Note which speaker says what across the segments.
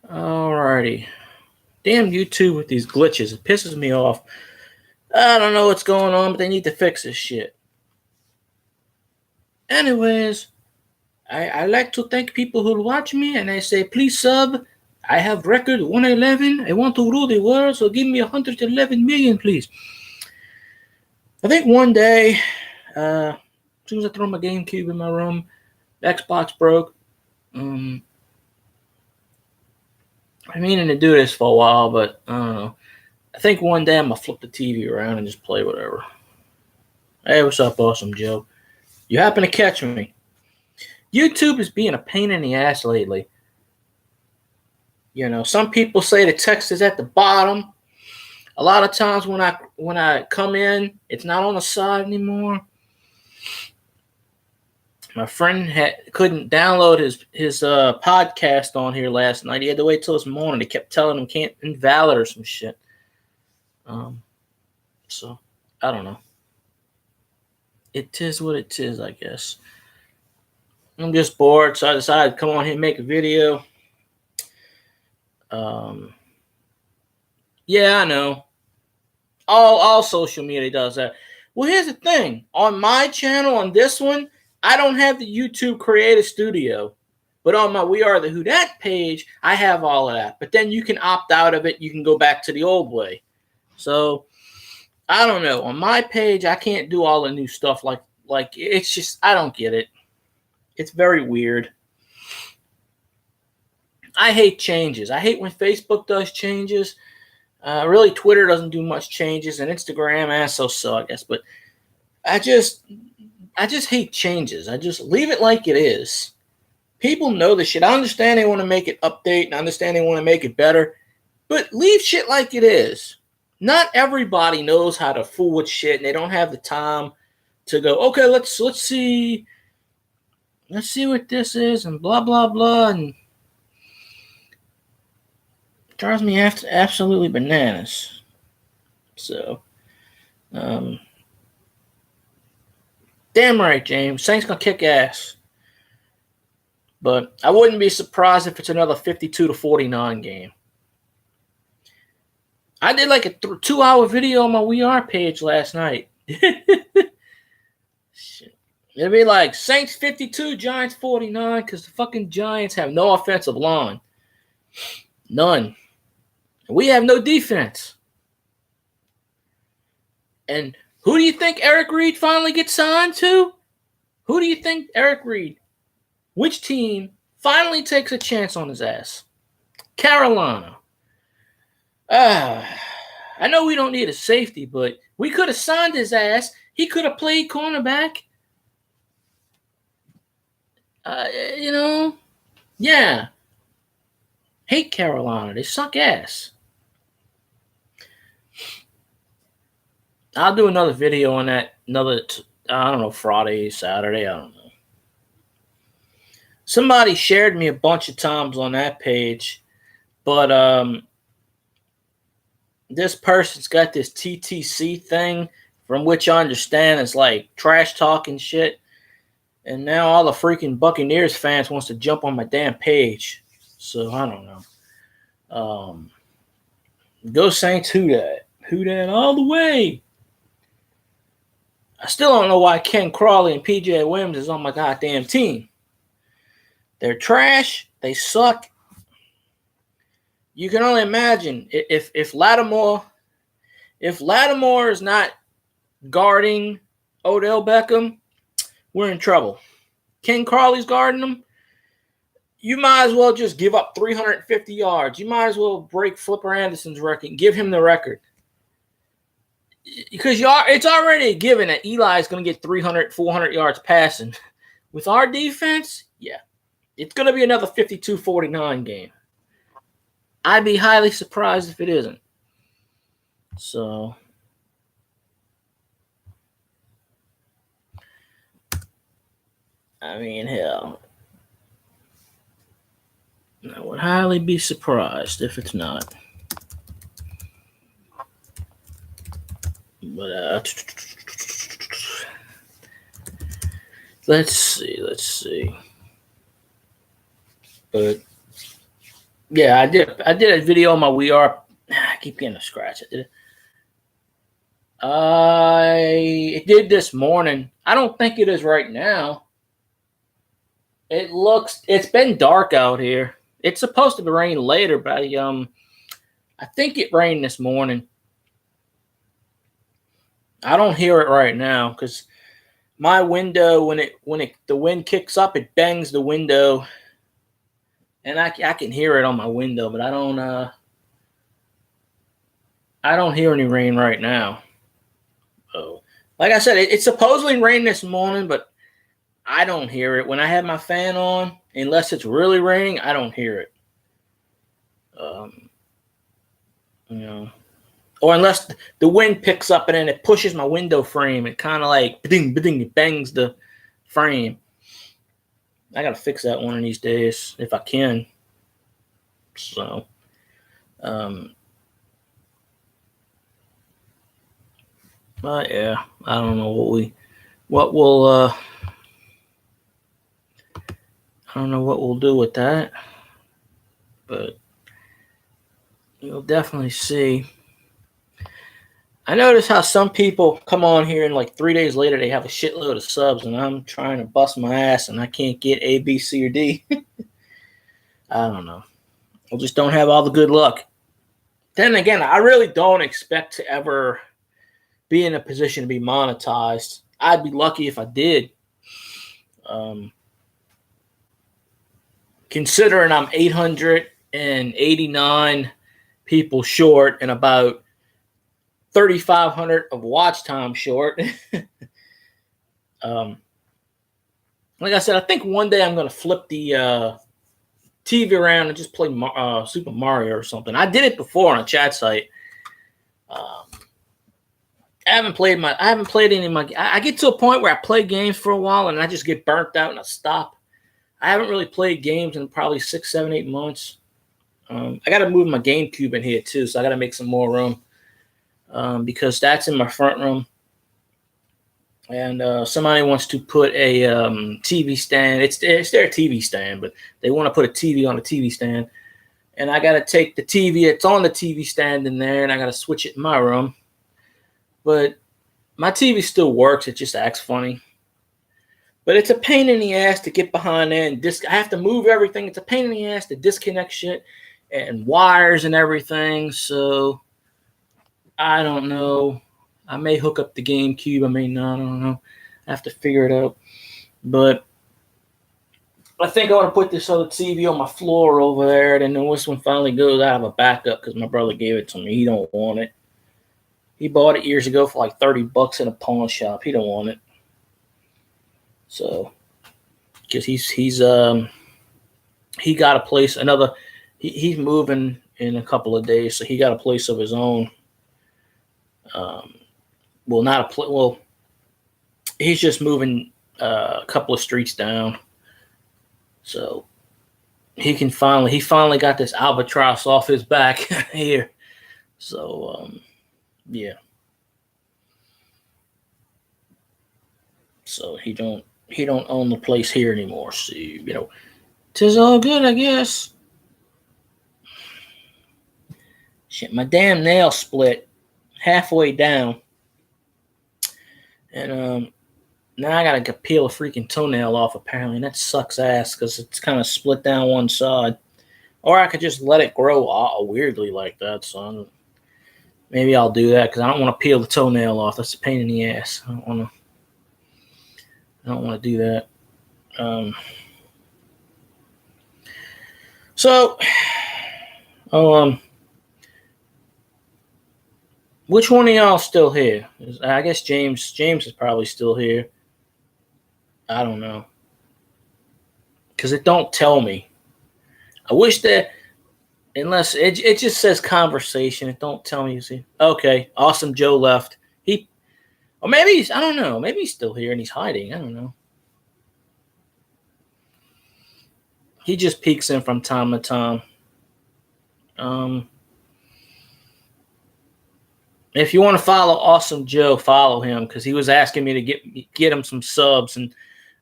Speaker 1: Alrighty. Damn YouTube with these glitches. It pisses me off. I don't know what's going on, but they need to fix this shit. Anyways, I like to thank people who watch me and I say, please sub. I have record 111. I want to rule the world, so give me 111 million, please. I think one day, as soon as I throw my GameCube in my room, Xbox broke. I'm meaning to do this for a while, but I don't know. I think one day I'm going to flip the TV around and just play whatever. Hey, what's up, Awesome Joe? You happen to catch me. YouTube is being a pain in the ass lately. You know, some people say the text is at the bottom. A lot of times when I come in, it's not on the side anymore. My friend couldn't download his podcast on here last night. He had to wait till this morning. They kept telling him can't invalid or some shit. So I don't know. It is what it is, I guess. I'm just bored, so I decided to come on here and make a video. Yeah, I know. All social media does that. Well, here's the thing. On my channel, on this one, I don't have the YouTube Creative Studio. But on my We Are the Who Dat page, I have all of that. But then you can opt out of it. You can go back to the old way. So, I don't know. On my page, I can't do all the new stuff. Like it's just, I don't get it. It's very weird. I hate changes. I hate when Facebook does changes. Really, Twitter doesn't do much changes, and Instagram, so I guess. But I just hate changes. I just leave it like it is. People know the shit. I understand they want to make it update, and I understand they want to make it better, but leave shit like it is. Not everybody knows how to fool with shit, and they don't have the time to go, okay, let's see what this is, and blah blah blah, and it drives me absolutely bananas. So, damn right, James. Saints gonna kick ass. But I wouldn't be surprised if it's another 52-49 game. I did like a 2-hour video on my We Are page last night. Shit. It'd be like Saints 52, Giants 49, because the fucking Giants have no offensive line. None. We have no defense. And who do you think Eric Reid finally gets signed to? Who do you think Eric Reid, which team finally takes a chance on his ass? Carolina. I know we don't need a safety, but we could have signed his ass. He could have played cornerback. Yeah. Hate Carolina. They suck ass. I'll do another video on that. I don't know, Friday, Saturday. I don't know. Somebody shared me a bunch of times on that page, but this person's got this TTC thing, from which I understand is like trash talking shit. And now all the freaking Buccaneers fans wants to jump on my damn page. So I don't know. Go Saints, who dat? Who dat all the way? I still don't know why Ken Crawley and PJ Williams is on my goddamn team. They're trash. They suck. You can only imagine if Lattimore is not guarding Odell Beckham, we're in trouble. Ken Crawley's guarding him. You might as well just give up 350 yards. You might as well break Flipper Anderson's record and give him the record. Because it's already a given that Eli is going to get 300, 400 yards passing. With our defense, yeah. It's going to be another 52-49 game. I'd be highly surprised if it isn't. So, I mean, hell. I would highly be surprised if it's not. But, let's see. But Yeah, I did a video on my VR. I keep getting a scratch. I did it. I did this morning. I don't think it is right now. It's been dark out here. It's supposed to rain later, but I think it rained this morning. I don't hear it right now because my window, when the wind kicks up, it bangs the window, and I can hear it on my window, but I don't hear any rain right now. So, like I said, it's supposedly rained this morning, but I don't hear it. When I have my fan on, unless it's really raining, I don't hear it. You know, or unless the wind picks up and then it pushes my window frame, it kind of like it bangs the frame. I gotta fix that one of these days if I can. So, but yeah, I don't know what we'll I don't know what we'll do with that, but you'll definitely see. I notice how some people come on here and like 3 days later they have a shitload of subs, and I'm trying to bust my ass and I can't get A, B, C, or D. I don't know. I just don't have all the good luck. Then again, I really don't expect to ever be in a position to be monetized. I'd be lucky if I did. Considering I'm 889 people short and about 3,500 of watch time short. Like I said, I think one day I'm going to flip the TV around and just play Super Mario or something. I did it before on a chat site. I haven't played any of my. I get to a point where I play games for a while and I just get burnt out and I stop. I haven't really played games in probably 6, 7, 8 months. I got to move my GameCube in here too, so I got to make some more room because that's in my front room. And somebody wants to put a TV stand. It's their TV stand, but they want to put a TV on a TV stand. And I got to take the TV that's on the TV stand in there, and I got to switch it in my room. But my TV still works. It just acts funny. But it's a pain in the ass to get behind there and I have to move everything. It's a pain in the ass to disconnect shit and wires and everything. So I don't know. I may hook up the GameCube. I may not. I don't know. I have to figure it out. But I think I want to put this other TV on my floor over there. And then when this one finally goes, I have a backup because my brother gave it to me. He don't want it. He bought it years ago for like $30 in a pawn shop. He don't want it. So, because he got a place, he's moving in a couple of days, so he got a place of his own. He's just moving a couple of streets down, so he finally got this albatross off his back here. So, yeah. So he don't own the place here anymore. So, tis all good, I guess. Shit, my damn nail split halfway down. And now I gotta peel a freaking toenail off apparently. And that sucks ass because it's kind of split down one side. Or I could just let it grow weirdly like that. So maybe I'll do that because I don't want to peel the toenail off. That's a pain in the ass. I don't want to do that. Which one of y'all still here? I guess James is probably still here. I don't know. Because it don't tell me. I wish that, unless it just says conversation. It don't tell me. You see? Okay, Awesome Joe left. Or maybe I don't know. Maybe he's still here and he's hiding. I don't know. He just peeks in from time to time. If you want to follow Awesome Joe, follow him because he was asking me to get him some subs, and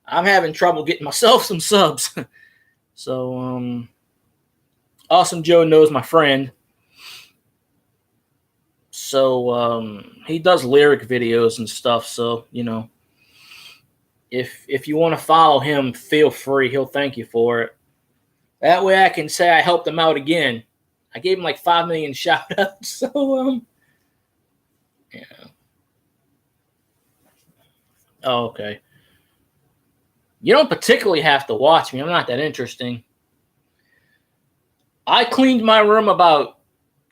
Speaker 1: I'm having trouble getting myself some subs. So Awesome Joe knows my friend. So he does lyric videos and stuff. So, if you want to follow him, feel free. He'll thank you for it. That way I can say I helped him out again. I gave him like 5 million shout outs. So, yeah. Oh, okay. You don't particularly have to watch me. I'm not that interesting. I cleaned my room about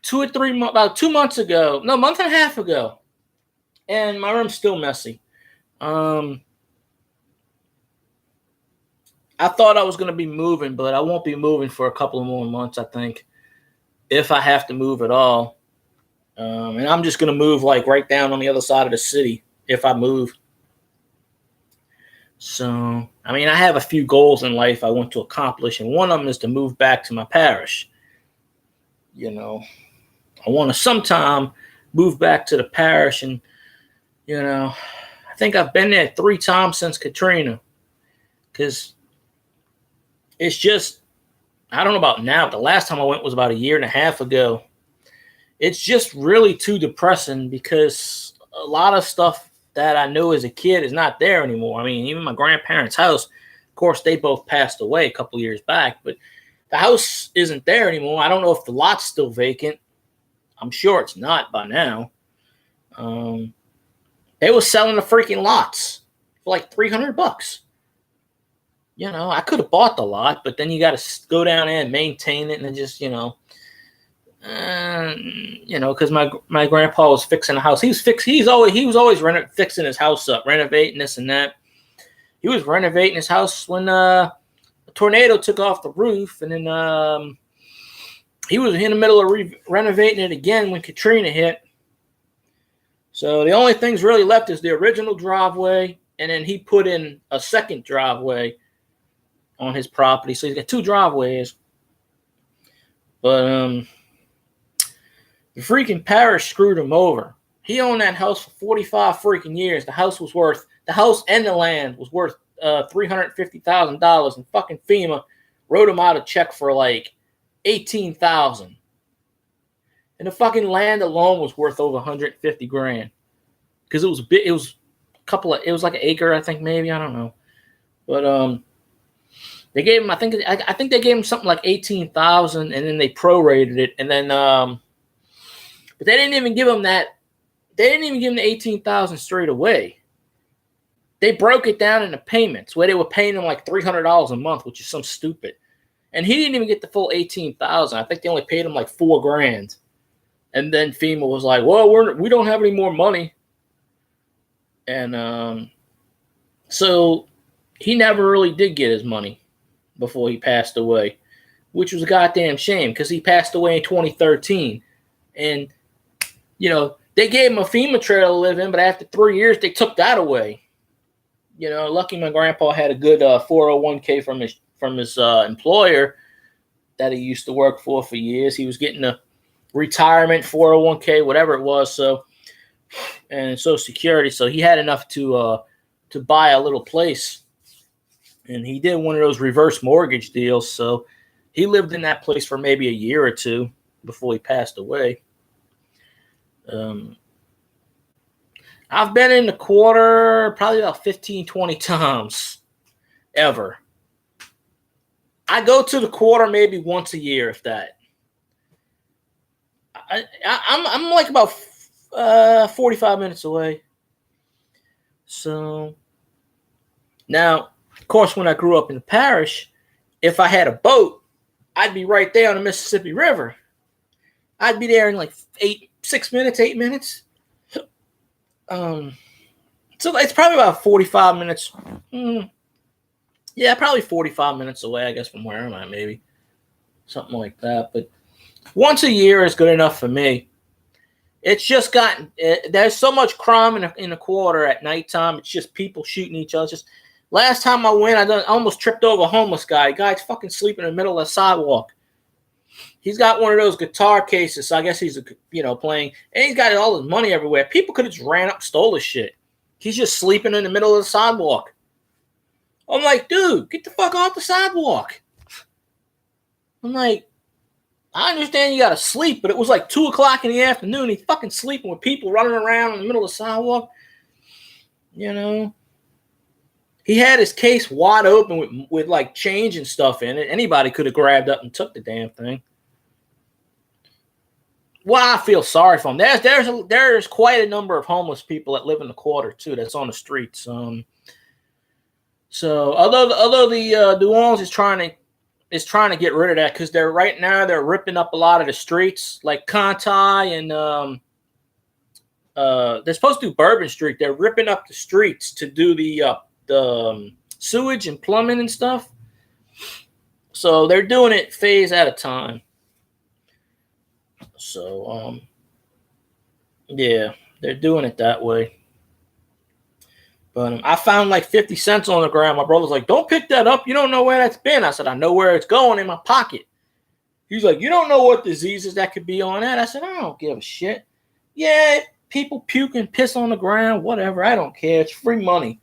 Speaker 1: 2 months ago. No, a month and a half ago. And my room's still messy. I thought I was going to be moving, but I won't be moving for a couple of more months, I think, if I have to move at all. And I'm just going to move like right down on the other side of the city if I move. So, I mean, I have a few goals in life I want to accomplish, and one of them is to move back to my parish. I want to sometime move back to the parish, and, I think I've been there 3 times since Katrina, because it's just, I don't know about now, but the last time I went was about a year and a half ago. It's just really too depressing because a lot of stuff that I knew as a kid is not there anymore. I mean, even my grandparents' house, of course, they both passed away a couple of years back, but the house isn't there anymore. I don't know if the lot's still vacant. I'm sure it's not by now. They were selling the freaking lots for like $300. I could have bought the lot, but then you got to go down there and maintain it, and then just, because my grandpa was fixing the house. He was always fixing his house up, renovating this and that. He was renovating his house when a tornado took off the roof, and then he was in the middle of renovating it again when Katrina hit. So the only things really left is the original driveway, and then he put in a second driveway on his property. So he's got 2 driveways. But the freaking parish screwed him over. He owned that house for 45 freaking years. The house and the land was worth $350,000, and fucking FEMA wrote him out a check for like $18,000. And the fucking land alone was worth over $150,000 because it was big. It was like an acre, I think, maybe, I don't know. But they gave him, I think they gave him something like $18,000, and then they prorated it, and then but they didn't even give him that. They didn't even give him the $18,000 straight away. They broke it down into payments where they were paying him like $300 a month, which is some stupid. And he didn't even get the full $18,000. I think they only paid him like $4,000. And then FEMA was like, "Well, we don't have any more money." And so he never really did get his money before he passed away, which was a goddamn shame because he passed away in 2013. And, they gave him a FEMA trailer to live in, but after 3 years, they took that away. Lucky my grandpa had a good 401k from his employer that he used to work for years. He was getting a retirement 401k, whatever it was, and Social Security. So he had enough to buy a little place, and he did one of those reverse mortgage deals. So he lived in that place for maybe a year or 2 before he passed away. I've been in the quarter probably about 15, 20 times ever. I go to the quarter maybe once a year, if that. I'm like about 45 minutes away. So now, of course, when I grew up in the parish, if I had a boat, I'd be right there on the Mississippi River. I'd be there in like 8 minutes. So it's probably about 45 minutes. Yeah, probably 45 minutes away, I guess, from where I'm at, maybe. Something like that. But once a year is good enough for me. It's just there's so much crime in the quarter at nighttime. It's just people shooting each other. Just last time I went, I almost tripped over a homeless guy. The guy's fucking sleeping in the middle of the sidewalk. He's got one of those guitar cases, so I guess he's playing, and he's got all his money everywhere. People could have just ran up and stole his shit. He's just sleeping in the middle of the sidewalk. I'm like, dude, get the fuck off the sidewalk. I'm like, I understand you gotta sleep, but it was like 2 o'clock in the afternoon. He's fucking sleeping with people running around in the middle of the sidewalk. You know, he had his case wide open with like change and stuff in it. Anybody could have grabbed up and took the damn thing. Well, I feel sorry for him. There's quite a number of homeless people that live in the quarter too. That's on the streets. So although the New Orleans is trying to get rid of that because they're ripping up a lot of the streets like Conti and they're supposed to do Bourbon Street. They're ripping up the streets to do the sewage and plumbing and stuff. So they're doing it phase at a time. So yeah, they're doing it that way. But I found like 50 cents on the ground. My brother's like, "Don't pick that up. You don't know where that's been." I said, "I know where it's going, in my pocket." He's like, "You don't know what diseases that could be on that." I said, "I don't give a shit." Yeah, people puke and piss on the ground, whatever. I don't care. It's free money.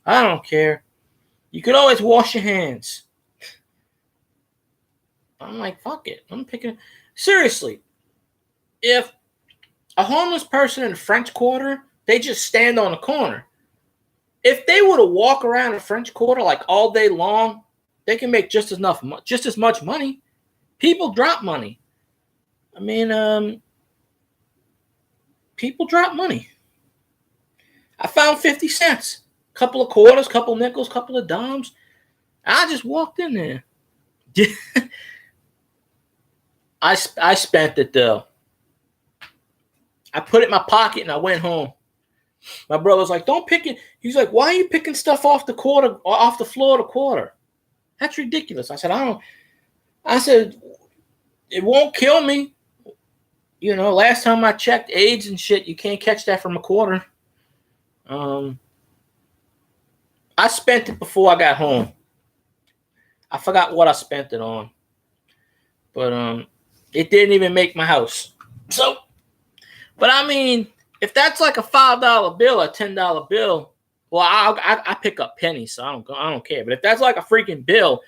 Speaker 1: I don't care. You could always wash your hands. I'm like, fuck it. I'm picking. Seriously, if a homeless person in the French Quarter, they just stand on the corner. If they were to walk around the French Quarter like all day long, they can make just as much money. People drop money. I mean, people drop money. I found 50 cents, couple of quarters, couple of nickels, couple of dimes. I just walked in there. I spent it though. I put it in my pocket and I went home. My brother's like, "Don't pick it." He's like, "Why are you picking stuff off the floor of the quarter? That's ridiculous." I said, I said, "It won't kill me. You know, last time I checked AIDS and shit, you can't catch that from a quarter." I spent it before I got home. I forgot what I spent it on. But it didn't even make my house. So, but I mean, if that's like a $5 bill or $10 bill, well, I pick up pennies, so I don't care. But if that's like a freaking bill,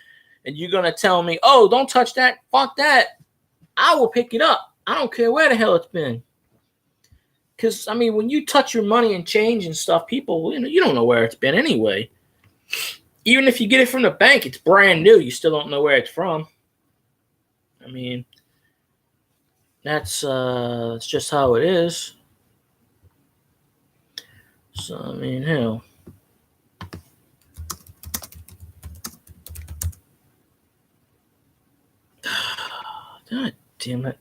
Speaker 1: and you're gonna tell me, "Oh, don't touch that, fuck that," I will pick it up. I don't care where the hell it's been. Because I mean, when you touch your money and change and stuff, people, you don't know where it's been anyway. Even if you get it from the bank, it's brand new. You still don't know where it's from. I mean, that's just how it is. So, I mean, hell. God damn it.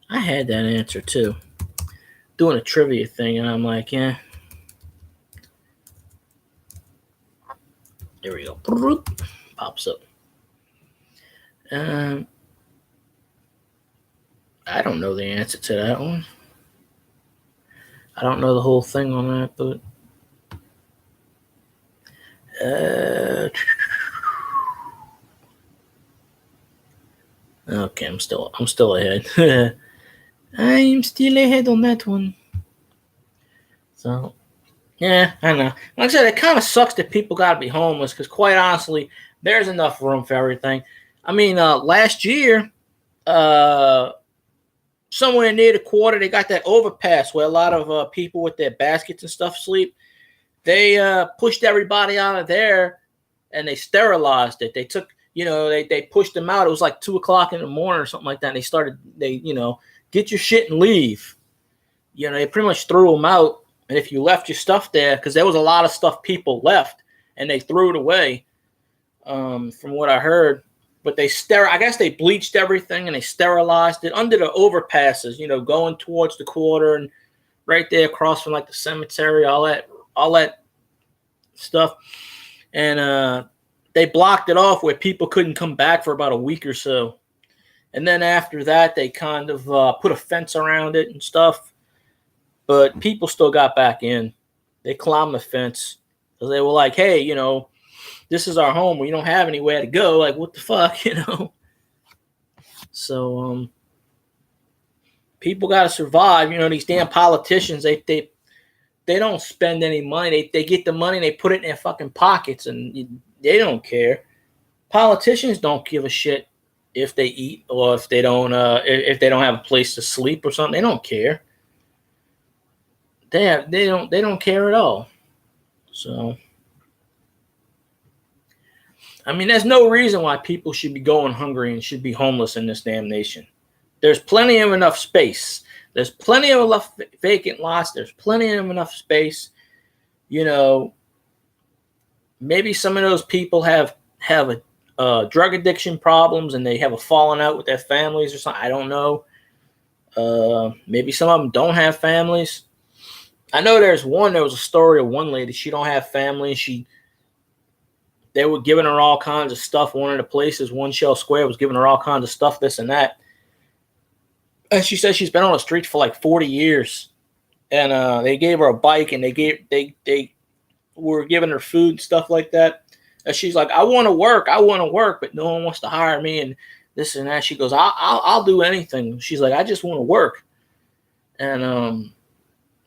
Speaker 1: I had that answer too. Doing a trivia thing, and I'm like, yeah. There we go. Pops up. I don't know the answer to that one. I don't know the whole thing on that, but okay, I'm still ahead. I'm still ahead on that one. So, yeah, I know. Like I said, it kind of sucks that people got to be homeless because, quite honestly, there's enough room for everything. I mean, last year, somewhere near the quarter, they got that overpass where a lot of people with their baskets and stuff sleep. They pushed everybody out of there and they sterilized it. They took, they pushed them out. It was like 2 o'clock in the morning or something like that. And they get your shit and leave. They pretty much threw them out. And if you left your stuff there, because there was a lot of stuff people left and they threw it away, from what I heard. But I guess they bleached everything and they sterilized it under the overpasses, going towards the quarter and right there across from like the cemetery, all that stuff. And they blocked it off where people couldn't come back for about a week or so. And then after that, they kind of put a fence around it and stuff. But people still got back in. They climbed the fence because they were like, "Hey, this is our home. We don't have anywhere to go. Like, what the fuck, So, people got to survive. These damn politicians, they don't spend any money. They get the money and they put it in their fucking pockets and they don't care. Politicians don't give a shit if they eat or if they don't have a place to sleep or something. They don't care. They don't care at all. So I mean, there's no reason why people should be going hungry and should be homeless in this damn nation. There's plenty of enough space. There's plenty of enough vacant lots. There's plenty of enough space. You know, maybe some of those people have a drug addiction problems and they have a falling out with their families or something. I don't know. Maybe some of them don't have families. I know there was a story of one lady. She don't have family. They were giving her all kinds of stuff. One of the places, One Shell Square, was giving her all kinds of stuff, this and that. And she said she's been on the street for like 40 years. And they gave her a bike and they were giving her food and stuff like that. And she's like, I want to work, but no one wants to hire me and this and that. She goes, I'll do anything. She's like, I just want to work. And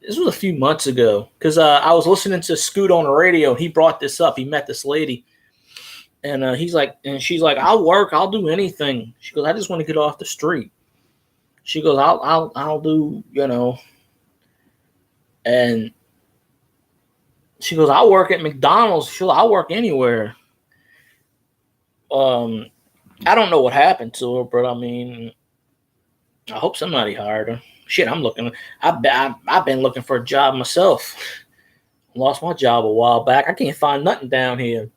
Speaker 1: this was a few months ago because I was listening to Scoot on the radio. And he brought this up. He met this lady. And she's like, I'll work. I'll do anything. She goes, I just want to get off the street. She goes, I'll do, you know. And she goes, I'll work at McDonald's. She goes, I'll work anywhere. I don't know what happened to her, but I mean, I hope somebody hired her. Shit, I've been looking for a job myself. Lost my job a while back. I can't find nothing down here.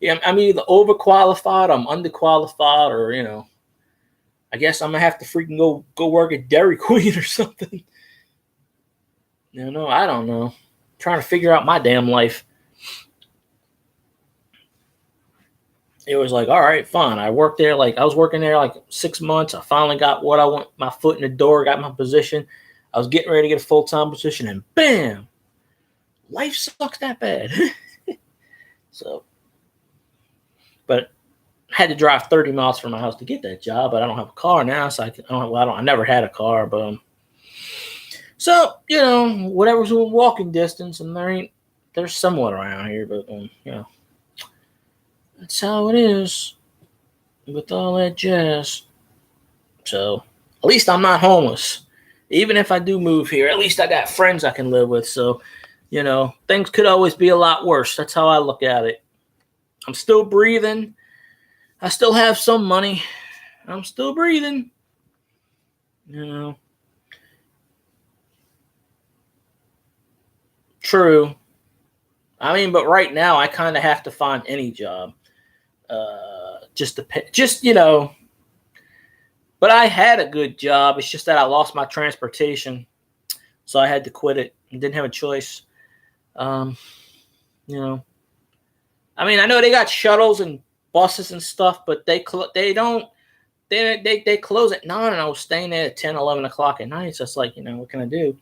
Speaker 1: I'm either overqualified, I'm underqualified, or you know, I guess I'm gonna have to freaking go work at Dairy Queen or something. You know, I don't know. Trying to figure out my damn life. It was like, all right, fine. I was working there like 6 months. I finally got what I want, my foot in the door, got my position. I was getting ready to get a full-time position, and bam, life sucks that bad. So, but I had to drive 30 miles from my house to get that job, but I don't have a car now, so I never had a car, but so, you know, whatever's within walking distance, and there's somewhat around here, but you know, that's how it is with all that jazz. So at least I'm not homeless. Even if I do move here, at least I got friends I can live with. So, you know, things could always be a lot worse. That's how I look at it. I'm still breathing. I still have some money. I'm still breathing. You know. True. I mean, but right now I kind of have to find any job. Just you know. But I had a good job. It's just that I lost my transportation, so I had to quit it. I didn't have a choice. You know. I mean, I know they got shuttles and buses and stuff, but they close at 9, and I was staying there at 10, 11 o'clock at night. So it's like, you know, what can I do?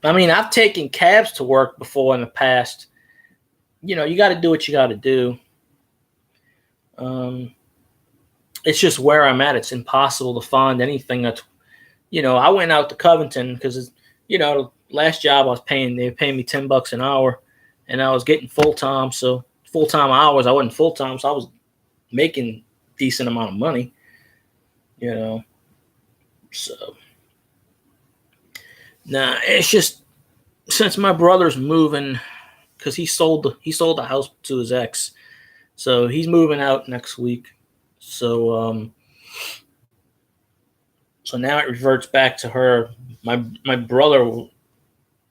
Speaker 1: I mean, I've taken cabs to work before in the past. You know, you got to do what you got to do. It's just where I'm at. It's impossible to find anything that's, you know, I went out to Covington because, you know, last job they were paying me $10 an hour, and I was getting full-time. So full-time hours, I wasn't full-time, so I was making decent amount of money, you know. So, nah, it's just since my brother's moving, because he sold the house to his ex, so he's moving out next week. So so now it reverts back to her. My brother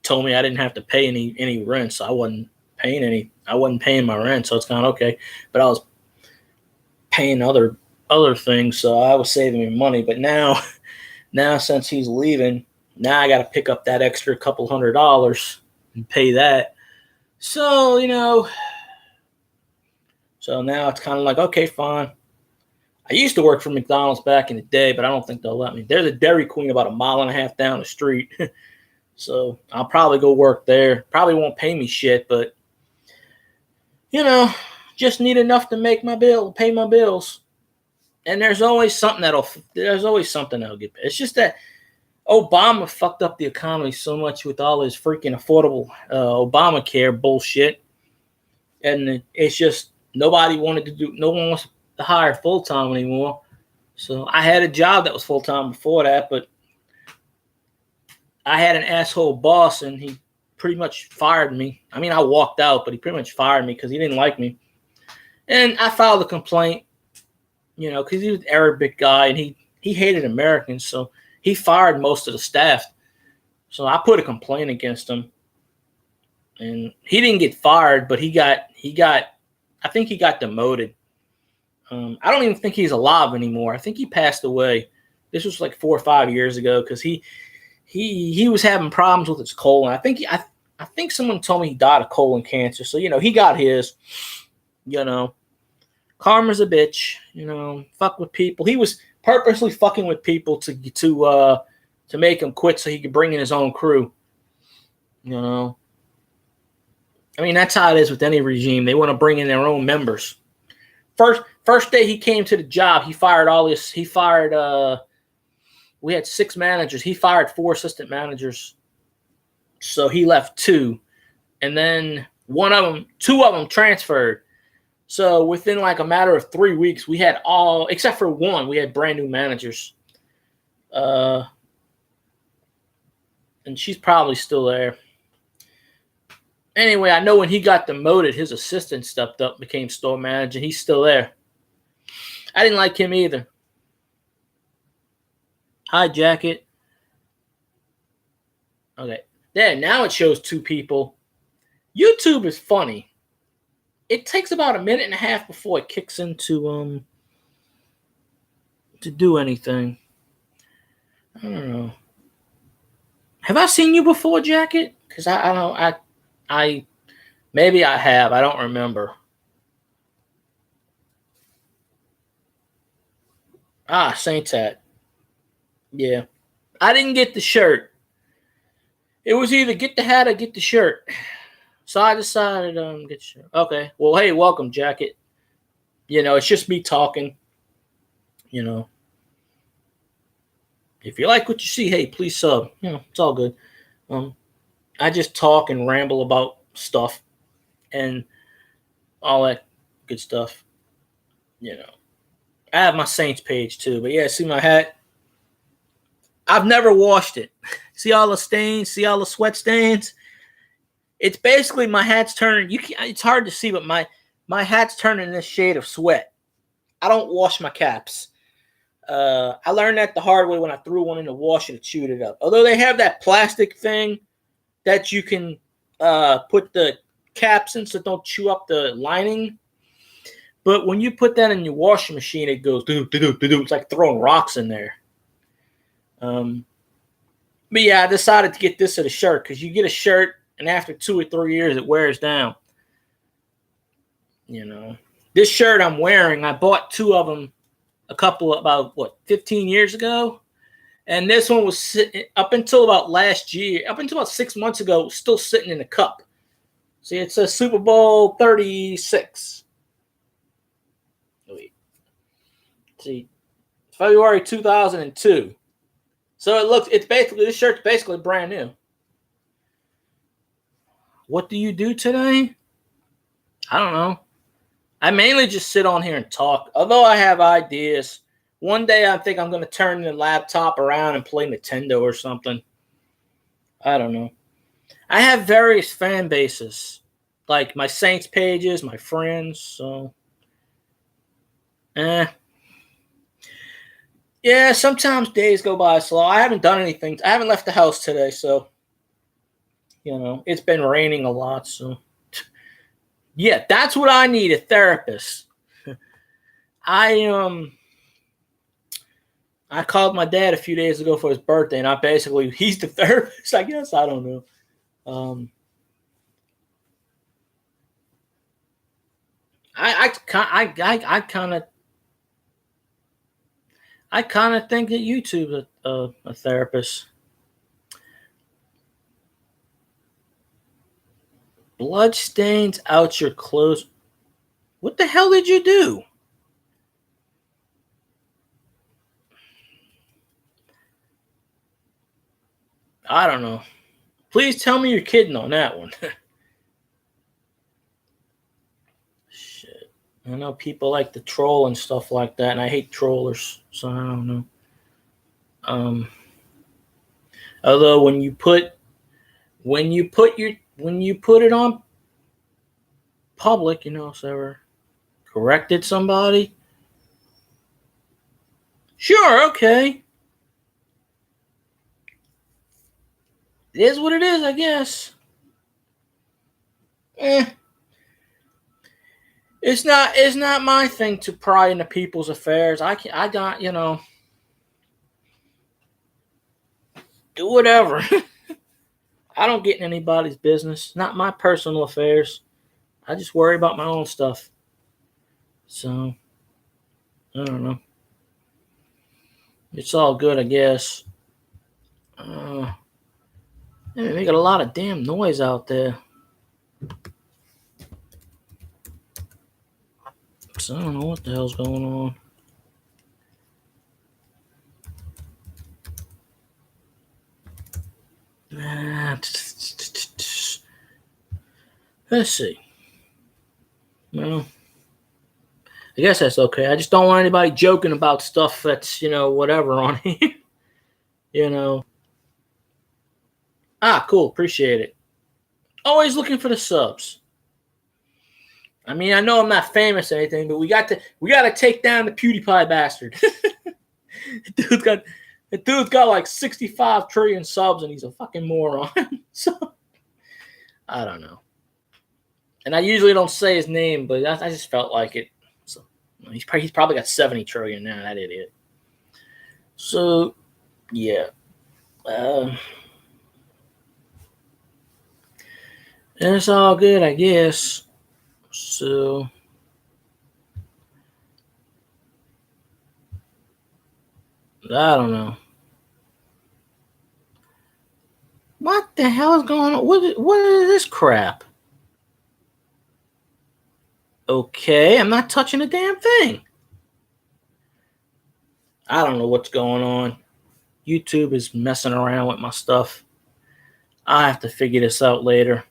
Speaker 1: told me I didn't have to pay any rent, so I wasn't paying my rent, so it's kind of okay. But I was paying other things, so I was saving money. But now since he's leaving, now I got to pick up that extra couple $100 and pay that. So, you know, so now it's kind of like, okay, fine. I used to work for McDonald's back in the day, but I don't think they'll let me. There's a Dairy Queen about 1.5 miles down the street. So I'll probably go work there. Probably won't pay me shit, but, you know, just need enough to pay my bills. And there's always something that'll get paid. It's just that Obama fucked up the economy so much with all his freaking affordable Obamacare bullshit. And it's just no one wants to to hire full time anymore. So I had a job that was full time before that, but I had an asshole boss, and he pretty much fired me. I mean, I walked out, but he pretty much fired me because he didn't like me. And I filed a complaint, because he was an Arabic guy, and he hated Americans, so he fired most of the staff. So I put a complaint against him, and he didn't get fired, but I think he got demoted. I don't even think he's alive anymore. I think he passed away. This was like 4 or 5 years ago because he was having problems with his colon. I think someone told me he died of colon cancer. So he got his. Karma's a bitch. Fuck with people. He was purposely fucking with people to make him quit so he could bring in his own crew. I mean, that's how it is with any regime. They want to bring in their own members. First day he came to the job, he fired all this. He fired. We had 6 managers. He fired 4 assistant managers. So he left 2, and then 2 of them transferred. So within like a matter of 3 weeks, we had all except for 1. We had brand new managers. And she's probably still there. Anyway, I know when he got demoted, his assistant stepped up, became store manager. He's still there. I didn't like him either. Hi, Jacket. Okay. There, now it shows 2 people. YouTube is funny. It takes about a minute and a half before it kicks into to do anything. I don't know. Have I seen you before, Jacket? Because I maybe I have. I don't remember. Saints hat. Yeah. I didn't get the shirt. It was either get the hat or get the shirt. So I decided get the shirt. Okay. Well, hey, welcome, Jacket. It's just me talking. If you like what you see, hey, please sub. It's all good. I just talk and ramble about stuff and all that good stuff. I have my Saints page too, but yeah, see my hat? I've never washed it. See all the stains? See all the sweat stains? It's basically my hat's turning. It's hard to see, but my hat's turning this shade of sweat. I don't wash my caps. I learned that the hard way when I threw one in the washer to chewed it up. Although they have that plastic thing that you can put the caps in so don't chew up the lining. But when you put that in your washing machine, it goes do-do-do-do. It's like throwing rocks in there. But yeah, I decided to get this as a shirt because you get a shirt and after 2 or 3 years, it wears down. This shirt I'm wearing, I bought 2 of them about 15 years ago. And this one was sitting up until about last year, up until about 6 months ago, still sitting in the cup. See, it says Super Bowl 36. Wait. See, February 2002. So this shirt's basically brand new. What do you do today? I don't know. I mainly just sit on here and talk. Although I have ideas. One day I think I'm going to turn the laptop around and play Nintendo or something. I don't know. I have various fan bases. Like my Saints pages, my friends. So, yeah, sometimes days go by slow. I haven't done anything. I haven't left the house today, so it's been raining a lot. So, yeah, that's what I need, a therapist. I called my dad a few days ago for his birthday, and he's the therapist, I guess. I don't know. I kind of think that YouTube's a therapist. Blood stains out your clothes. What the hell did you do? I don't know. Please tell me you're kidding on that one. Shit. I know people like to troll and stuff like that, and I hate trollers, so I don't know. Although when you put it on public, if ever corrected somebody, sure, okay, it is what it is, I guess. It's not my thing to pry into people's affairs. I don't, do whatever. I don't get in anybody's business. Not my personal affairs. I just worry about my own stuff. So, I don't know. It's all good, I guess. They're making a lot of damn noise out there. So I don't know what the hell's going on. Let's see. Well, I guess that's okay. I just don't want anybody joking about stuff that's, whatever on here. Cool. Appreciate it. Always looking for the subs. I mean, I know I'm not famous or anything, but we got to take down the PewDiePie bastard. The dude's got like 65 trillion subs, and he's a fucking moron. So I don't know. And I usually don't say his name, but I just felt like it. So he's probably got 70 trillion now. That idiot. So yeah. It's all good, I guess. So I don't know. What the hell is going on? What is this crap? Okay, I'm not touching a damn thing. I don't know what's going on. YouTube is messing around with my stuff. I have to figure this out later.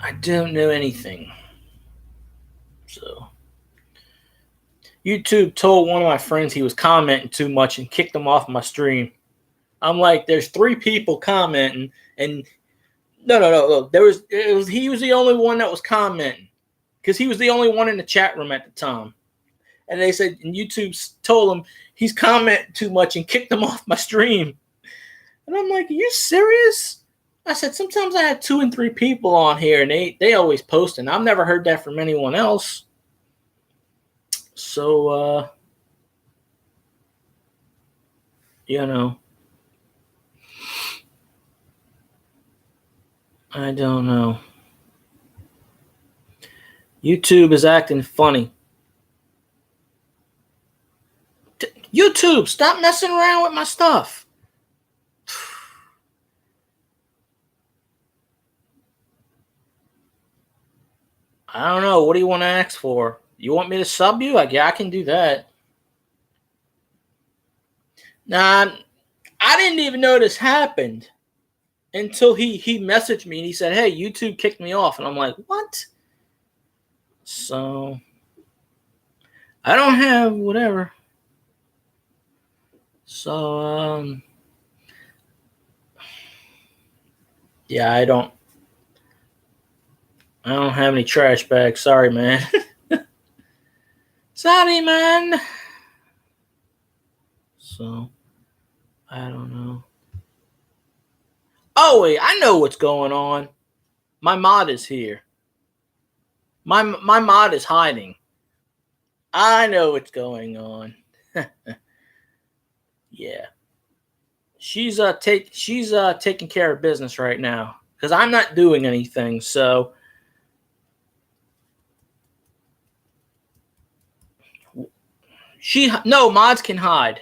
Speaker 1: I don't know anything. So YouTube told one of my friends he was commenting too much and kicked him off my stream. I'm like, there's 3 people commenting, and no. He was the only one that was commenting because he was the only one in the chat room at the time. And they said, and YouTube told him he's commenting too much and kicked him off my stream. And I'm like, are you serious? I said, sometimes I have 2 and 3 people on here, and they always post, and I've never heard that from anyone else. So, I don't know. YouTube is acting funny. YouTube, stop messing around with my stuff. I don't know. What do you want to ask for? You want me to sub you? I can do that. Nah, I didn't even know this happened until he messaged me and he said, hey, YouTube kicked me off. And I'm like, what? So I don't have whatever. So, yeah, I don't have any trash bags. Sorry, man. Sorry, man. So, I don't know. Oh, wait, I know what's going on. My mod is here. My mod is hiding. I know what's going on. Yeah. She's taking care of business right now because I'm not doing anything. So mods can hide.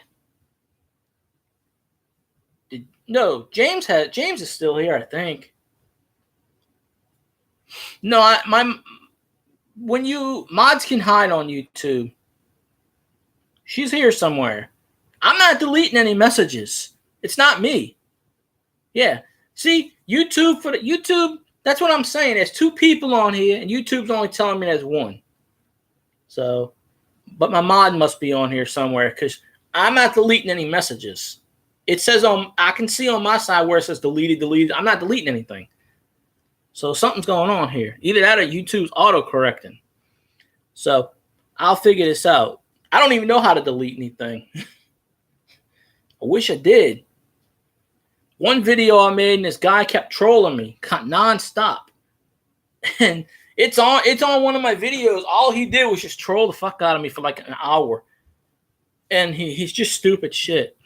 Speaker 1: No, James is still here, I think. No, when you mods can hide on YouTube. She's here somewhere. I'm not deleting any messages. It's not me. Yeah. See, YouTube That's what I'm saying. There's 2 people on here, and YouTube's only telling me there's 1. So, but my mod must be on here somewhere because I'm not deleting any messages. It says I can see on my side where it says deleted. I'm not deleting anything. So something's going on here. Either that or YouTube's auto-correcting. So I'll figure this out. I don't even know how to delete anything. I wish I did. One video I made and this guy kept trolling me nonstop. And it's on one of my videos. All he did was just troll the fuck out of me for like an hour. And he's just stupid shit.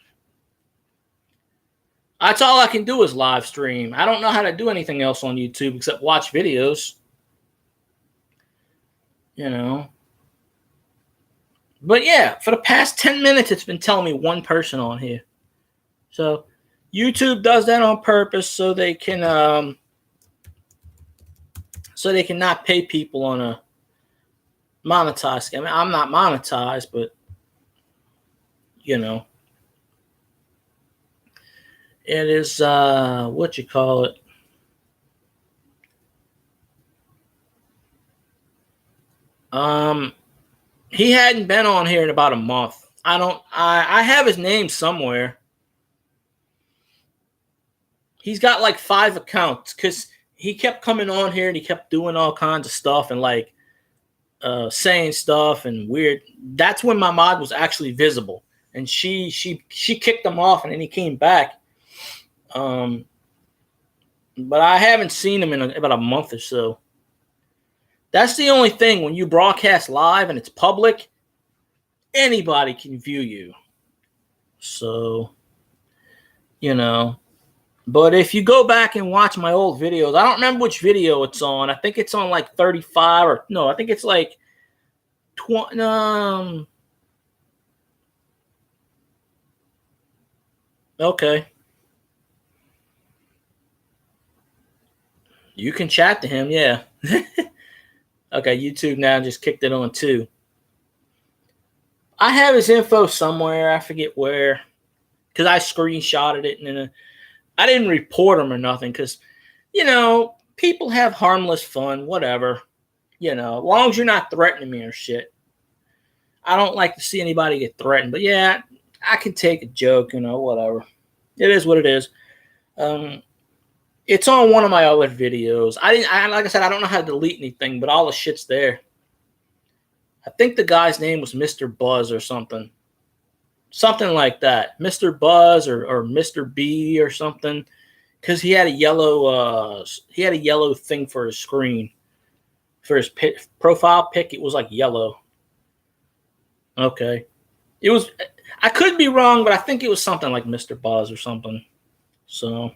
Speaker 1: That's all I can do is live stream. I don't know how to do anything else on YouTube except watch videos. You know. But yeah, for the past 10 minutes, it's been telling me 1 person on here. So YouTube does that on purpose so they can not pay people on a monetized. I mean, I'm not monetized, but you know, it is what you call it. He hadn't been on here in about a month. I have his name somewhere. He's got like 5 accounts because he kept coming on here and he kept doing all kinds of stuff and like saying stuff and weird. That's when my mod was actually visible, and she kicked him off, and then he came back. But I haven't seen him in about a month or so. That's the only thing. When you broadcast live and it's public, anybody can view you. So, you know. But if you go back and watch my old videos, I don't remember which video it's on. I think it's on like 35 or no, I think it's like 20. Okay. You can chat to him, yeah. Okay, YouTube now just kicked it on too. I have his info somewhere. I forget where. Because I screenshotted it and then I didn't report him or nothing because, you know, people have harmless fun, whatever. You know, as long as you're not threatening me or shit. I don't like to see anybody get threatened. But, yeah, I can take a joke, you know, whatever. It is what it is. It's on one of my other videos. Like I said, I don't know how to delete anything, but all the shit's there. I think the guy's name was Mr. Buzz or something. Something like that. Mr. Buzz or Mr. B or something. Because he had a yellow thing for his screen. For his profile pic, it was like yellow. Okay. It was, I could be wrong, but I think it was something like Mr. Buzz or something. So,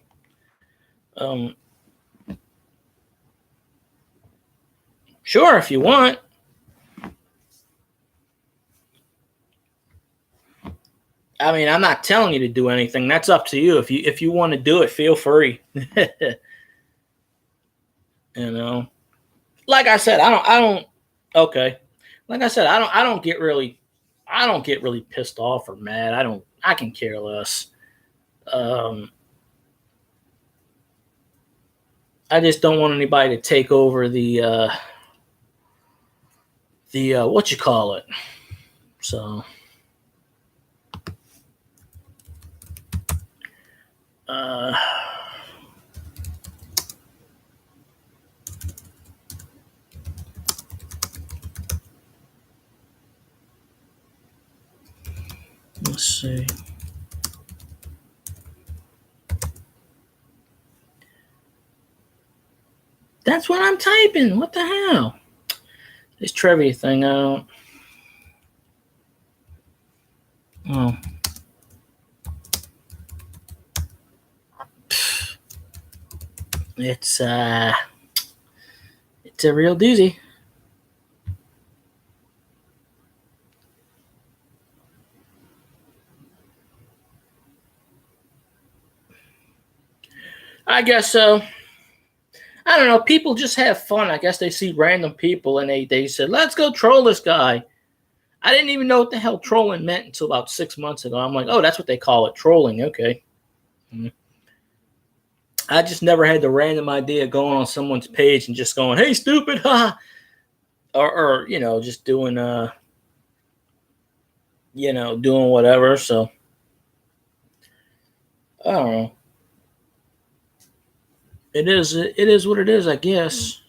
Speaker 1: sure, if you want. I mean, I'm not telling you to do anything. That's up to you. If you want to do it, feel free. You know, like I said, I don't. Okay, like I said, I don't get really pissed off or mad. I can care less. I just don't want anybody to take over the what you call it. So. Let's see. That's what I'm typing. What the hell? This trivia thing out. Oh. It's a real doozy. I guess so. I don't know. People just have fun. I guess they see random people and they said, let's go troll this guy. I didn't even know what the hell trolling meant until about 6 months ago. I'm like, oh, that's what they call it, trolling. Okay. I just never had the random idea going on someone's page and just going, "Hey, stupid," ha, or just doing doing whatever. So I don't know. It is what it is, I guess.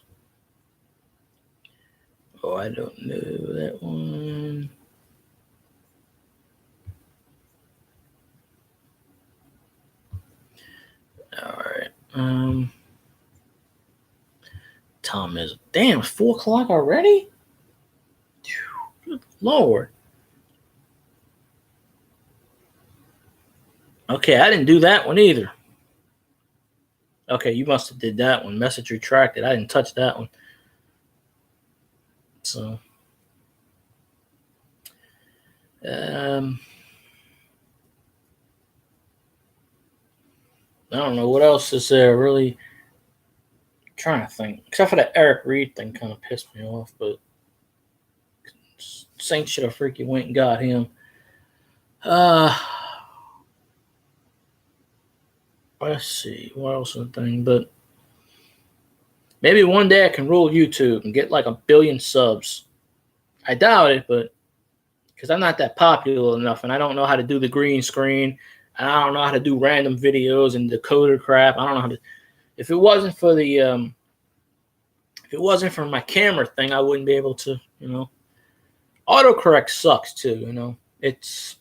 Speaker 1: Oh, I don't know that one. All right. Time is damn 4 o'clock already. Good Lord. Okay, I didn't do that one either. Okay, you must have did that one. Message retracted. I didn't touch that one. So, I don't know what else is there. Really trying to think. Except for that Eric Reed thing, kind of pissed me off. But Saints should have freaking went and got him. Let's see what else is the thing. But maybe one day I can rule YouTube and get like 1 billion subs. I doubt it, but because I'm not that popular enough, and I don't know how to do the green screen, and I don't know how to do random videos and decoder crap. I don't know how to. If it wasn't for my camera thing, I wouldn't be able to. Autocorrect sucks too. It's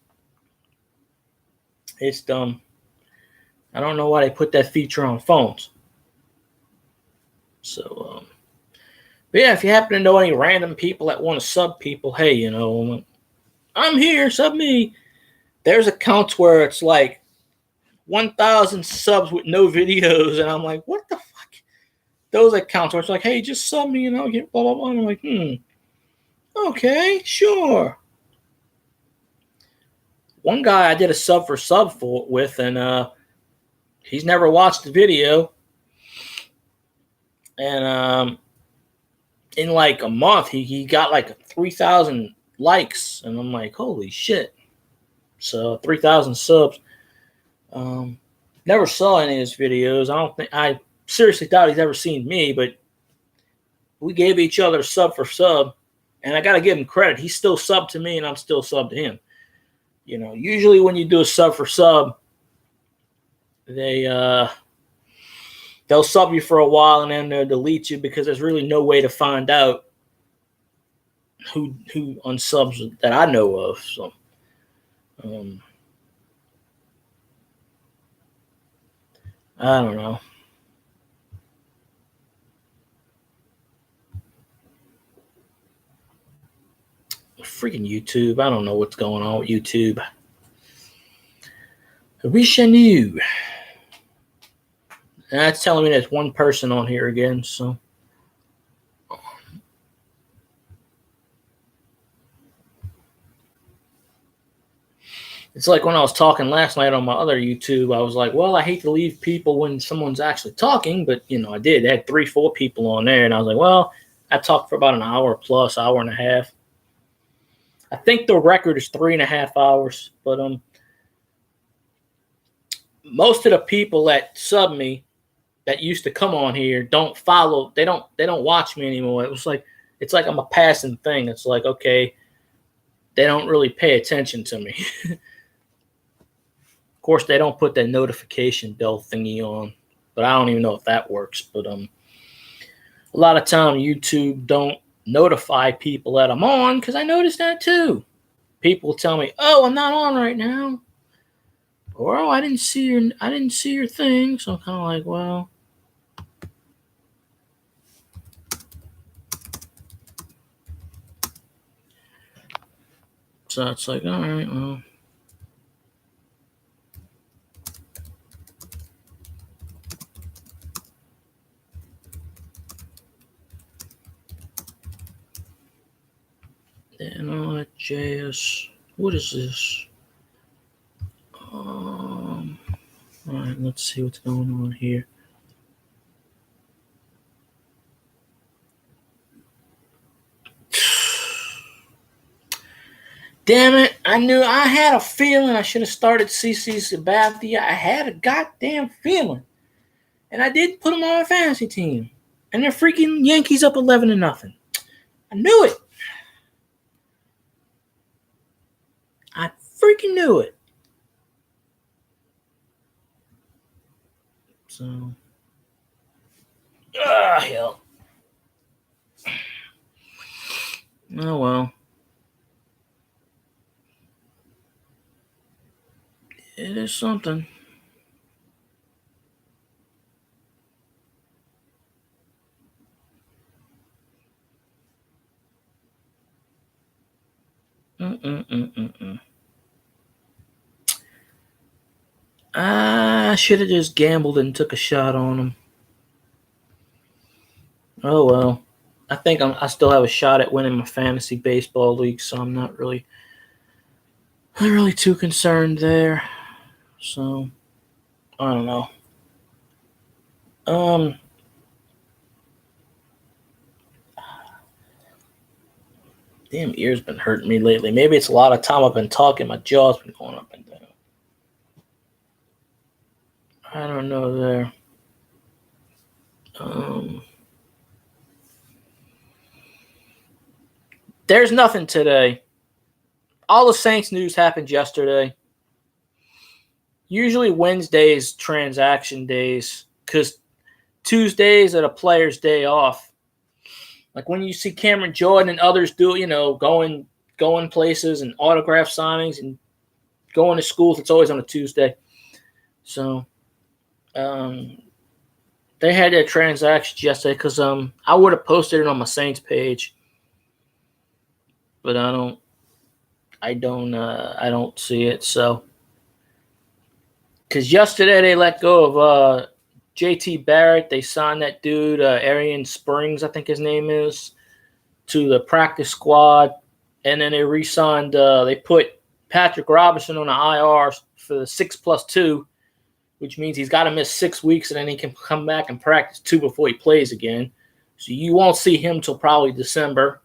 Speaker 1: dumb. I don't know why they put that feature on phones. So, but yeah, if you happen to know any random people that want to sub people, hey, I'm here, sub me. There's accounts where it's like 1,000 subs with no videos, and I'm like, what the fuck? Those accounts where it's like, hey, just sub me, get blah blah blah. And I'm like, okay, sure. One guy I did a sub with, and he's never watched the video, and in like a month, he got like 3,000 likes, and I'm like, holy shit! So 3,000 subs. Never saw any of his videos. I seriously doubt he's ever seen me, but we gave each other sub for sub, and I got to give him credit. He's still sub to me, and I'm still sub to him. Usually when you do a sub for sub, they'll sub you for a while, and then they'll delete you because there's really no way to find out who unsubs that I know of. So, I don't know. Freaking YouTube. I don't know what's going on with YouTube. I wish I knew. And that's telling me there's one person on here again, so. It's like when I was talking last night on my other YouTube, I was like, well, I hate to leave people when someone's actually talking, but, I did. They had 3-4 people on there, and I was like, well, I talked for about an hour plus, hour and a half. I think the record is 3.5 hours, but most of the people that sub me that used to come on here don't follow. They don't watch me anymore. It's like I'm a passing thing. It's like, okay, they don't really pay attention to me. Of course, they don't put that notification bell thingy on, but I don't even know if that works. But a lot of time YouTube don't notify people that I'm on, because I noticed that too. People tell me, "Oh, I'm not on right now," or "Oh, I didn't see your thing." So I'm kind of like, well. So it's like, all right, well. JS. What is this? All right, let's see what's going on here. Damn it. I had a feeling I should have started CC Sabathia. I had a goddamn feeling. And I did put him on my fantasy team. And they're freaking Yankees up 11-0. I knew it. I freaking knew it. So, hell. Oh, well. It is something. I should have just gambled and took a shot on him. Oh well. I think I still have a shot at winning my fantasy baseball league, so I'm not really too concerned there. So I don't know. Damn, ear's been hurting me lately. Maybe it's a lot of time I've been talking. My jaw's been going up and down. I don't know there. There's nothing today. All the Saints news happened yesterday. Usually Wednesdays transaction days because Tuesdays are the player's day off. Like when you see Cameron Jordan and others do, going places and autograph signings and going to schools, it's always on a Tuesday. So they had their transactions yesterday because I would have posted it on my Saints page, but I don't see it. So because yesterday they let go of JT Barrett, they signed that dude Arian Springs, I think his name is, to the practice squad, and then they re-signed. They put Patrick Robinson on the IR for the 6+2. Which means he's got to miss 6 weeks, and then he can come back and practice 2 before he plays again. So you won't see him till probably December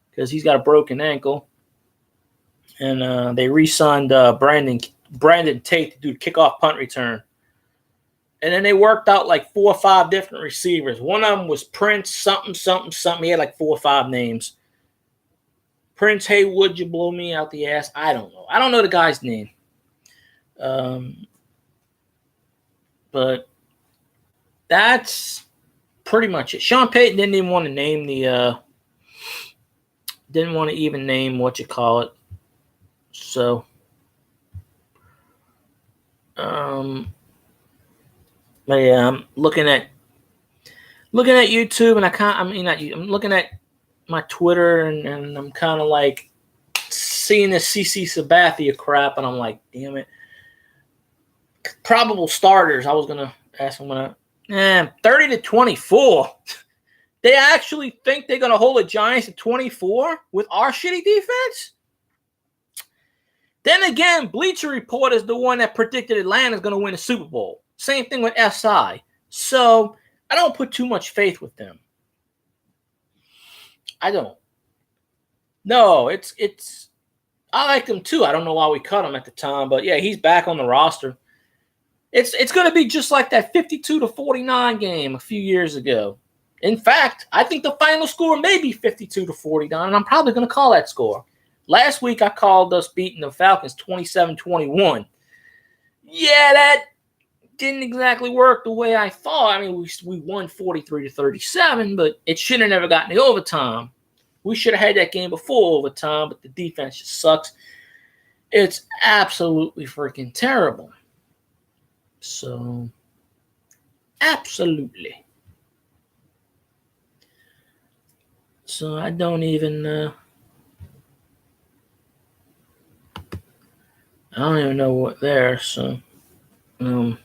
Speaker 1: because he's got a broken ankle. And they re-signed Brandon Tate to do kickoff punt return. And then they worked out like 4 or 5 different receivers. One of them was Prince something. He had like 4 or 5 names. Prince Haywood, you blow me out the ass. I don't know. I don't know the guy's name. But that's pretty much it. Sean Payton didn't even want to name what you call it. So, but yeah, I'm looking at YouTube, and I'm looking at my Twitter, and I'm kind of like seeing this CC Sabathia crap, and I'm like, damn it. Probable starters. I was gonna ask them 30-24. They actually think they're gonna hold the Giants at 24 with our shitty defense. Then again, Bleacher Report is the one that predicted Atlanta's gonna win the Super Bowl. Same thing with SI. So I don't put too much faith with them. I don't. No, it's. I like him too. I don't know why we cut him at the time, but yeah, he's back on the roster. It's going to be just like that 52-49 game a few years ago. In fact, I think the final score may be 52-49, and I'm probably going to call that score. Last week, I called us beating the Falcons 27-21. Yeah, that didn't exactly work the way I thought. I mean, we won 43-37, but it should have never gotten the overtime. We should have had that game before overtime, but the defense just sucks. It's absolutely freaking terrible. So, absolutely. So, I don't even know what there. So, I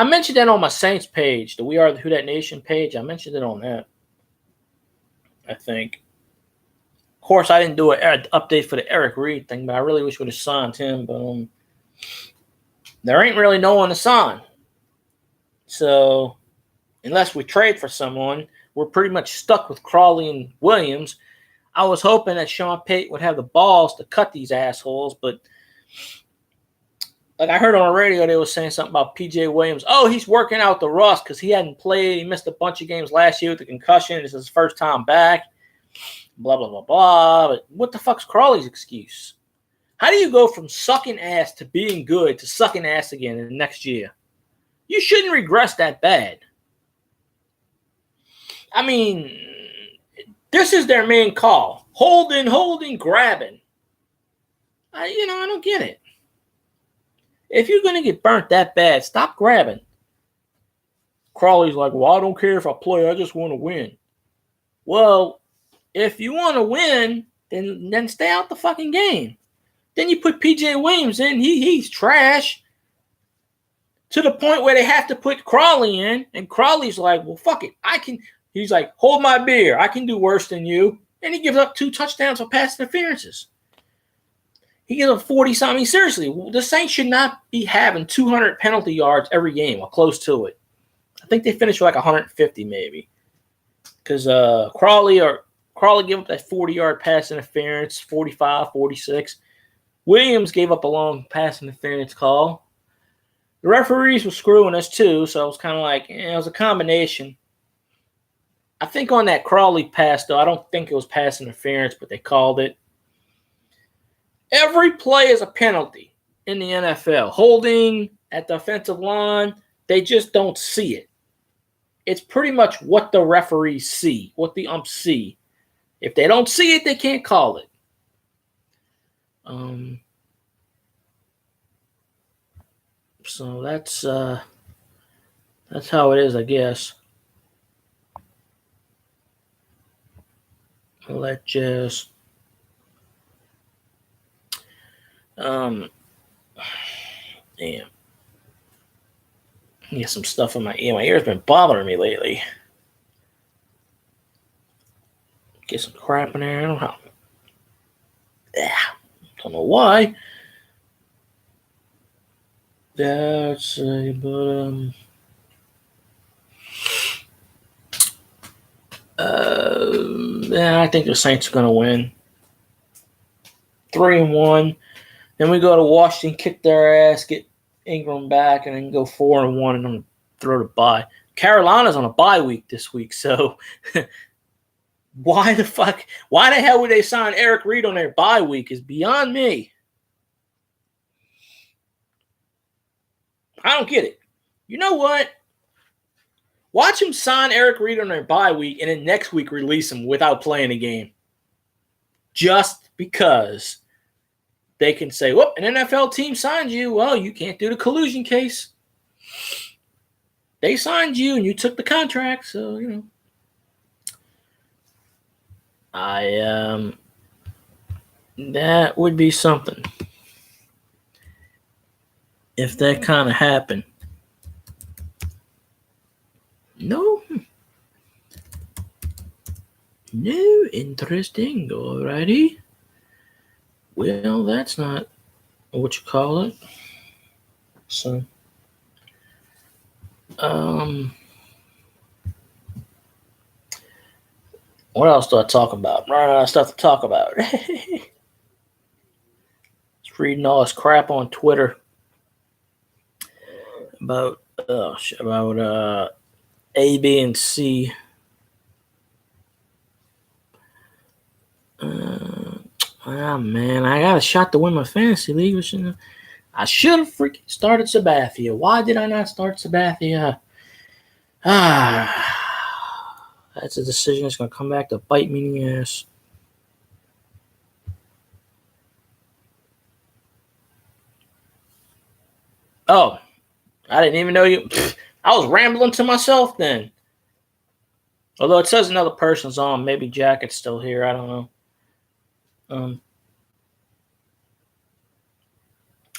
Speaker 1: mentioned that on my Saints page, the We Are the Who Dat Nation page. I mentioned it on that, I think. Of course, I didn't do an update for the Eric Reed thing, but I really wish we would have signed him. But there ain't really no one to sign. So, unless we trade for someone, we're pretty much stuck with Crawley and Williams. I was hoping that Sean Payton would have the balls to cut these assholes, but like I heard on the radio, they were saying something about PJ Williams. Oh, he's working out the rust because he hadn't played. He missed a bunch of games last year with the concussion. This is his first time back. Blah, blah, blah, blah. But what the fuck's Crawley's excuse? How do you go from sucking ass to being good to sucking ass again in the next year? You shouldn't regress that bad. I mean, this is their main call. Holding, grabbing. I don't get it. If you're going to get burnt that bad, stop grabbing. Crawley's like, well, I don't care if I play. I just want to win. Well, if you want to win, then stay out the fucking game. Then you put P.J. Williams in. He's trash. To the point where they have to put Crawley in. And Crawley's like, well, fuck it. He's like, hold my beer. I can do worse than you. And he gives up 2 touchdowns for pass interferences. He gives up 40-something. I mean, seriously, the Saints should not be having 200 penalty yards every game or close to it. I think they finished with like 150 maybe. Because Crawley gave up that 40-yard pass interference, 45, 46. Williams gave up a long pass interference call. The referees were screwing us too, so it was kind of like, it was a combination. I think on that Crawley pass, though, I don't think it was pass interference, but they called it. Every play is a penalty in the NFL. Holding at the offensive line, they just don't see it. It's pretty much what the referees see, what the umps see. If they don't see it, they can't call it. So that's how it is, I guess. Let's just damn. Get some stuff in my ear. My ear's been bothering me lately. Get some crap in there. I don't know. Don't know why. That's but I think the Saints are gonna win. 3-1. Then we go to Washington, kick their ass, get Ingram back, and then go 4-1 and then throw the bye. Carolina's on a bye week this week, so why the hell would they sign Eric Reid on their bye week is beyond me. I don't get it. You know what? Watch him sign Eric Reid on their bye week and then next week release him without playing a game. Just because they can say, whoop, an NFL team signed you. Well, you can't do the collusion case. They signed you and you took the contract, so, that would be something. If that kind of happened. No, interesting. Alrighty. Well, that's not what you call it. So, what else do I talk about? Running out of stuff to talk about. Just reading all this crap on Twitter about A, B, and C. Man, I got a shot to win my fantasy league. I should have freaking started Sabathia. Why did I not start Sabathia? That's a decision that's going to come back to bite me in the ass. Oh, I didn't even know you. I was rambling to myself then. Although it says another person's on. Maybe Jacket's still here. I don't know.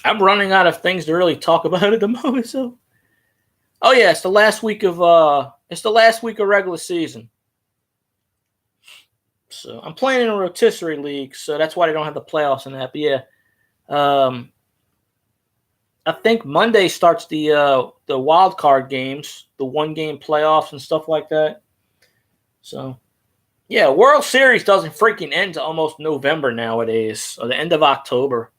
Speaker 1: I'm running out of things to really talk about at the moment. So, oh yeah, it's the last week of regular season. So I'm playing in a rotisserie league, so that's why they don't have the playoffs in that. But yeah, I think Monday starts the wild card games, the 1-game playoffs and stuff like that. So, yeah, World Series doesn't freaking end to almost November nowadays, or the end of October.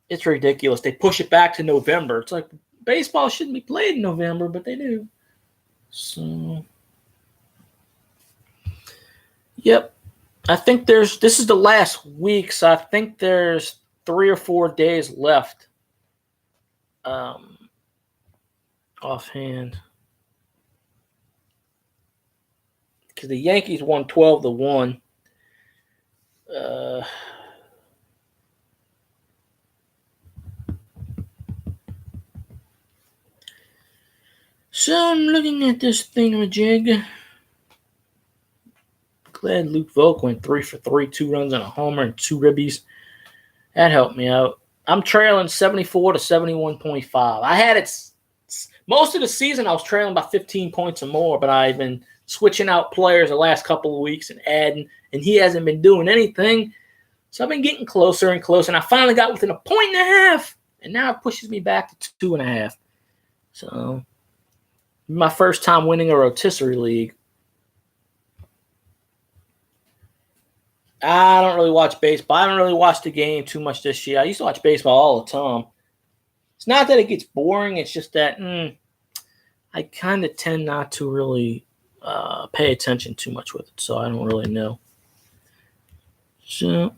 Speaker 1: It's ridiculous. They push it back to November. It's like baseball shouldn't be played in November, but they do. So, yep. I think this is the last week, so I think there's 3 or 4 days left. Offhand. Because the Yankees won 12-1. So I'm looking at this thingamajig. Glad Luke Vogt went 3 for 3, 2 runs and a homer and 2 ribbies. That helped me out. I'm trailing 74 to 71.5. I had it most of the season. I was trailing by 15 points or more, but I've been switching out players the last couple of weeks and adding, and he hasn't been doing anything. So I've been getting closer and closer, and I finally got within 1.5, and now it pushes me back to 2.5. So my first time winning a rotisserie league. I don't really watch baseball. I haven't really watched the game too much this year. I used to watch baseball all the time. It's not that it gets boring. It's just that I kind of tend not to really pay attention too much with it, so I don't really know. So,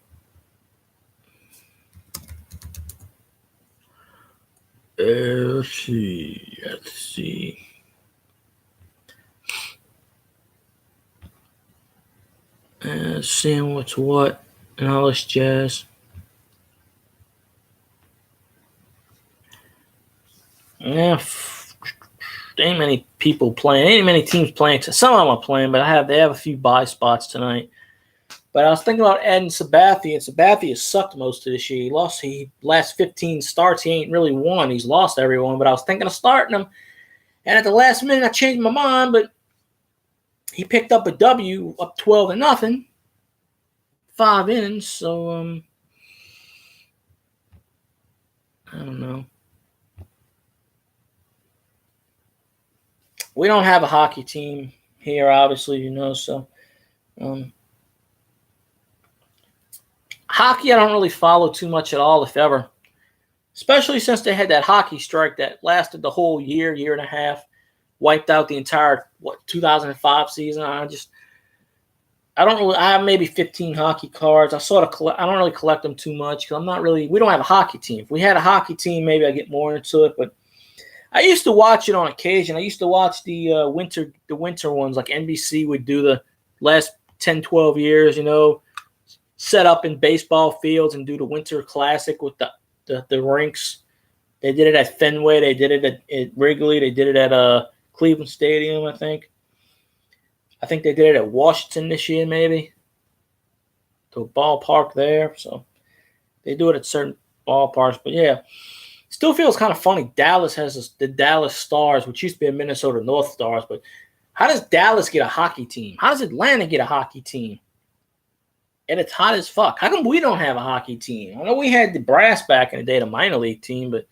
Speaker 1: let's see. Seeing what's what and all this jazz. Yeah, ain't many people playing. Ain't many teams playing. Some of them are playing, but they have a few buy spots tonight. But I was thinking about adding Sabathia, and Sabathia sucked most of this year. He last 15 starts, he ain't really won. He's lost everyone, but I was thinking of starting him. And at the last minute, I changed my mind, but he picked up a W, up 12-0, 5 innings. So, I don't know. We don't have a hockey team here, obviously, so hockey I don't really follow too much at all, if ever, especially since they had that hockey strike that lasted the whole year and a half, wiped out the entire 2005 season. I have maybe 15 hockey cards. I don't really collect them too much because we don't have a hockey team. If we had a hockey team, maybe I'd get more into it, but I used to watch it on occasion. I used to watch the winter ones, like NBC would do the last 10, 12 years, set up in baseball fields and do the Winter Classic with the rinks. They did it at Fenway. They did it at Wrigley. They did it at Cleveland Stadium, I think. I think they did it at Washington this year, maybe. The ballpark there. So they do it at certain ballparks. But, yeah. Still feels kind of funny. Dallas has the Dallas Stars, which used to be a Minnesota North Stars. But how does Dallas get a hockey team? How does Atlanta get a hockey team? And it's hot as fuck. How come we don't have a hockey team? I know we had the Brass back in the day, the minor league team, but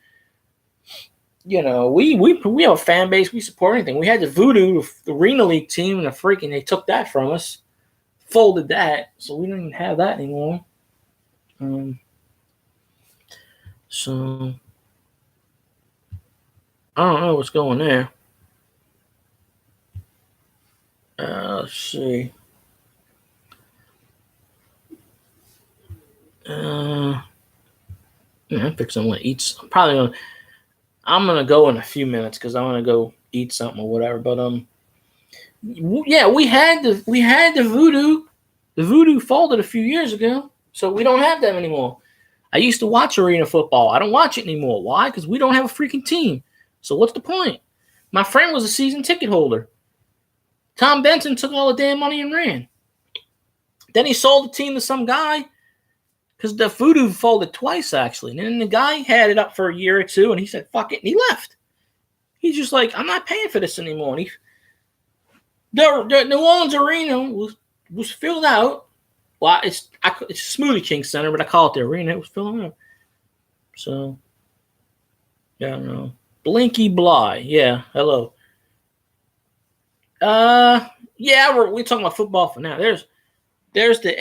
Speaker 1: we have a fan base. We support anything. We had the Voodoo, the Arena League team, and they took that from us, folded that, so we don't even have that anymore. So I don't know what's going there. Let's see. I think I'm gonna eat. I'm gonna go in a few minutes because I want to go eat something or whatever. But yeah, we had the Voodoo. The Voodoo folded a few years ago, so we don't have them anymore. I used to watch arena football. I don't watch it anymore. Why? Because we don't have a freaking team. So what's the point? My friend was a season ticket holder. Tom Benson took all the damn money and ran. Then he sold the team to some guy because the Voodoo folded twice, actually. And then the guy had it up for a year or two, and he said, fuck it, and he left. He's just like, I'm not paying for this anymore. And the New Orleans Arena was filled out. Well, it's Smoothie King Center, but I call it the arena. It was filled out. So, yeah, I don't know. Blinky Bly. Yeah, hello. Yeah, we're talking about football for now. There's the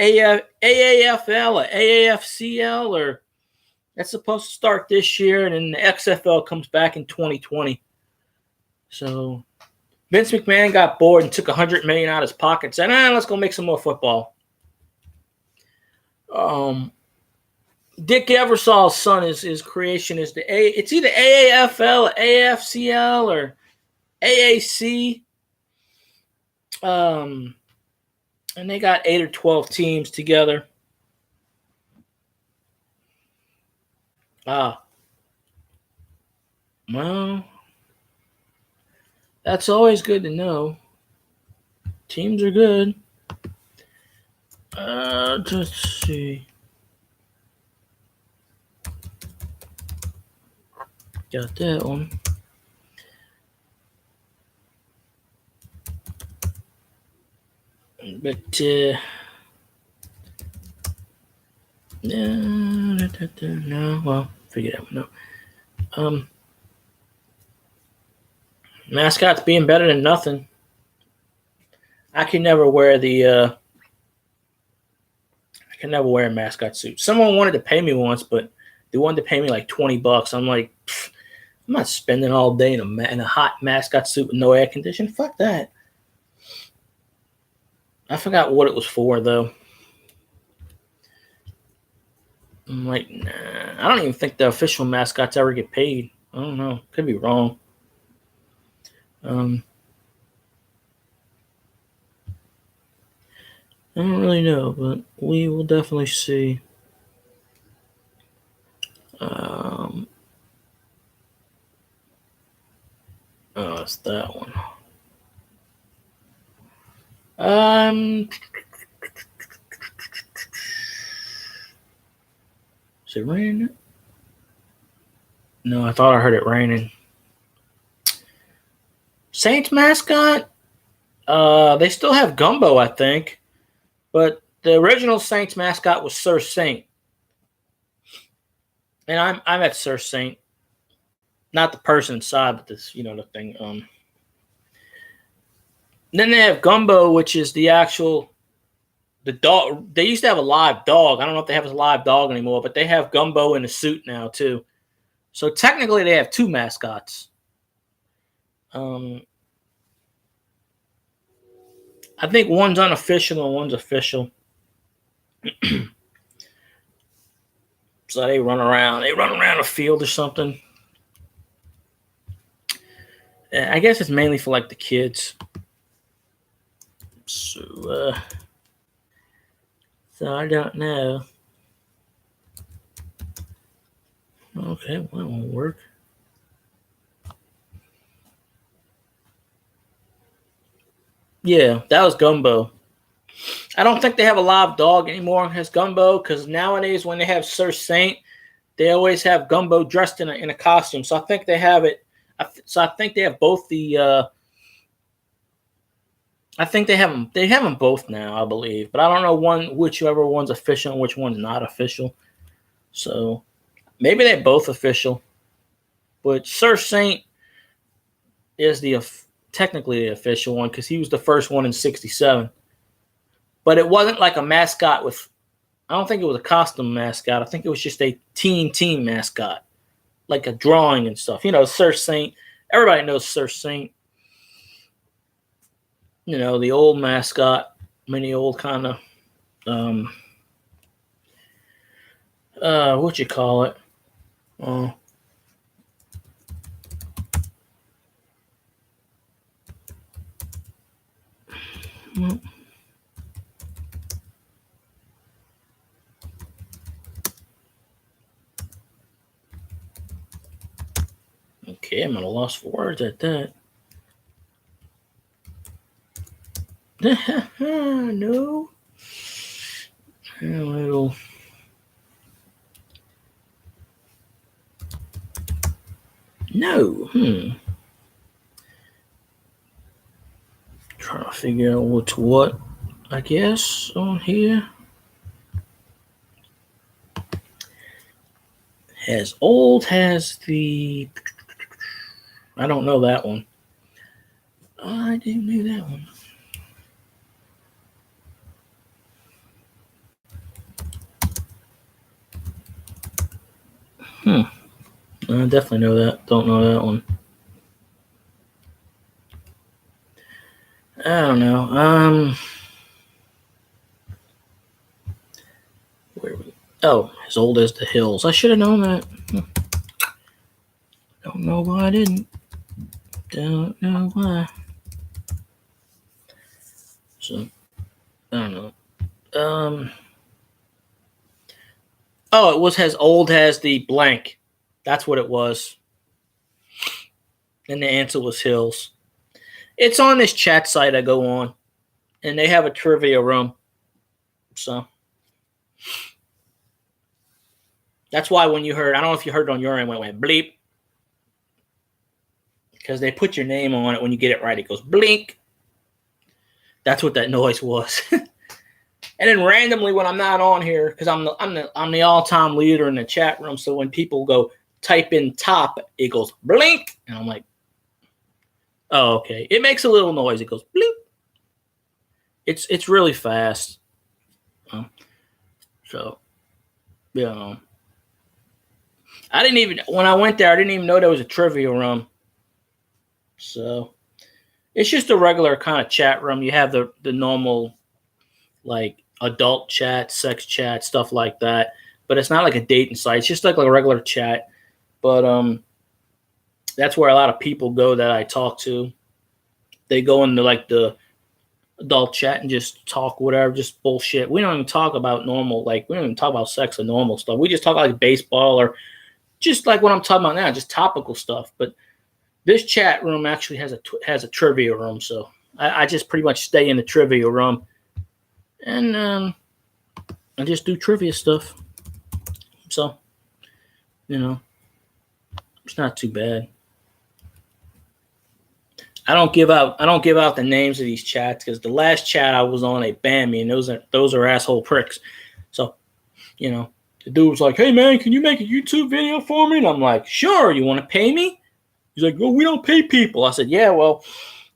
Speaker 1: AAFL or AAFCL or That's supposed to start this year, and then the XFL comes back in 2020. So Vince McMahon got bored and took $100 million out of his pocket and said, let's go make some more football. Dick Ebersol's son, his creation is it's either AAFL, AFCL, or AAC. And they got 8 or 12 teams together. Well, that's always good to know. Teams are good. Let's see. Got that one. But no, well, figure that one out. Mascots being better than nothing. I can never wear a mascot suit. Someone wanted to pay me once, but they wanted to pay me like $20. I'm like, I'm not spending all day in a hot mascot suit with no air conditioning. Fuck that. I forgot what it was for, though. I'm like, nah. I don't even think the official mascots ever get paid. I don't know. Could be wrong. I don't really know, but we will definitely see. It's that one. Is it raining? No, I thought I heard it raining. Saints mascot? They still have Gumbo, I think. But the original Saints mascot was Sir Saint. And I'm at Sir Saint. Not the person inside, but this, the thing. Then they have Gumbo, which is the dog. They used to have a live dog. I don't know if they have a live dog anymore, but they have Gumbo in a suit now, too. So technically, they have 2 mascots. I think one's unofficial and one's official. So they run around. They run around a field or something. I guess it's mainly for like the kids. So I don't know. Okay, well, that won't work. Yeah, that was Gumbo. I don't think they have a live dog anymore as Gumbo, because nowadays when they have Sir Saint, they always have Gumbo dressed in a costume. So I think they have it. So I think they have both the. I think they have them. They have them both now, I believe, but I don't know whichever one's official and which one's not official. So maybe they're both official, but Sir Saint is technically the official one because he was the first one in '67. But it wasn't like a mascot with. I don't think it was a costume mascot. I think it was just a team mascot, like a drawing and stuff. Sir Saint. Everybody knows Sir Saint. The old mascot, many old kind of, what you call it? Okay, I'm at a loss for words at that. No. A little. No. Trying to figure out what's what, I guess, on here. As old as the. I don't know that one. I didn't know that one. I definitely know that. Don't know that one. I don't know. Where are we? Oh, as old as the hills. I should have known that. Don't know why I didn't. Don't know why. So, I don't know. Oh, it was as old as the blank. That's what it was. And the answer was hills. It's on this chat site I go on, and they have a trivia room. So that's why when you heard, I don't know if you heard it on your end when it went bleep, because they put your name on it. When you get it right, it goes blink. That's what that noise was. And then randomly, when I'm not on here, because I'm the all-time leader in the chat room, so when people go type in top, it goes blink, and I'm like, oh, okay. It makes a little noise. It goes blink. It's really fast. So, I didn't even, when I went there, I didn't even know there was a trivia room. So, it's just a regular kind of chat room. You have the normal, like, adult chat, sex chat, stuff like that. But it's not like a dating site. It's just like a regular chat. But that's where a lot of people go that I talk to. They go into like the adult chat and just talk whatever, just bullshit. We don't even talk about normal, like we don't even talk about sex or normal stuff. We just talk like baseball or just like what I'm talking about now, just topical stuff. But this chat room actually has a trivia room, so I just pretty much stay in the trivia room. And I just do trivia stuff. So, it's not too bad. I don't give out the names of these chats because the last chat I was on, they banned me, and those are asshole pricks. So, the dude was like, "Hey man, can you make a YouTube video for me?" And I'm like, "Sure. You want to pay me?" He's like, "Well, we don't pay people." I said, "Yeah, well,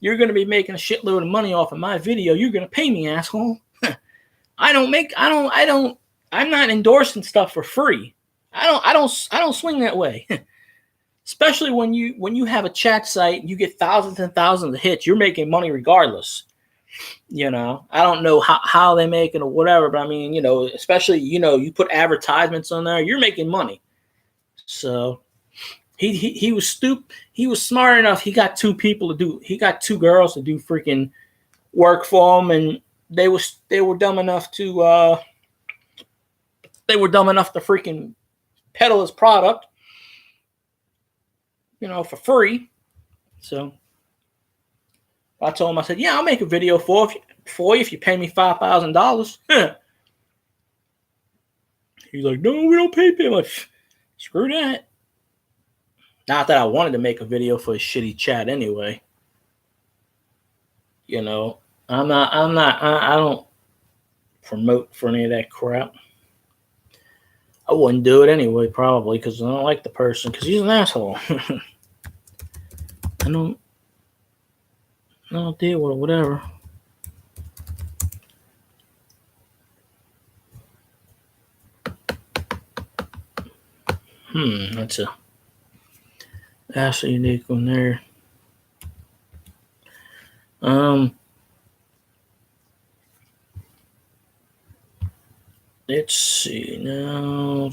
Speaker 1: you're going to be making a shitload of money off of my video. You're going to pay me, asshole." I'm not endorsing stuff for free. I don't swing that way. Especially when you have a chat site, you get thousands and thousands of hits. You're making money regardless. I don't know how they make it or whatever, but I mean, especially you put advertisements on there, you're making money. So he was He was smart enough. He got two girls to do freaking work for him, and they were dumb enough to freaking peddle his product, for free. So I told him, I said, "Yeah, I'll make a video for you if you pay me $5,000. He's like, "No, we don't pay people." Like, screw that. Not that I wanted to make a video for a shitty chat anyway. I don't promote for any of that crap. I wouldn't do it anyway, probably, because I don't like the person, because he's an asshole. I don't deal with it, whatever. That's a unique one there. Let's see now.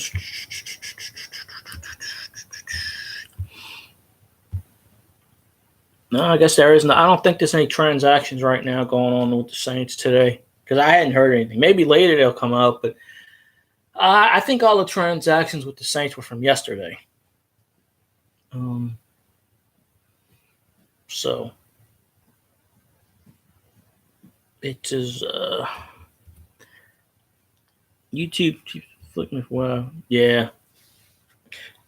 Speaker 1: No, I guess there isn't. I don't think there's any transactions right now going on with the Saints today because I hadn't heard anything. Maybe later they'll come out, but I think all the transactions with the Saints were from yesterday. So it is YouTube keeps flicking me for a while. Yeah.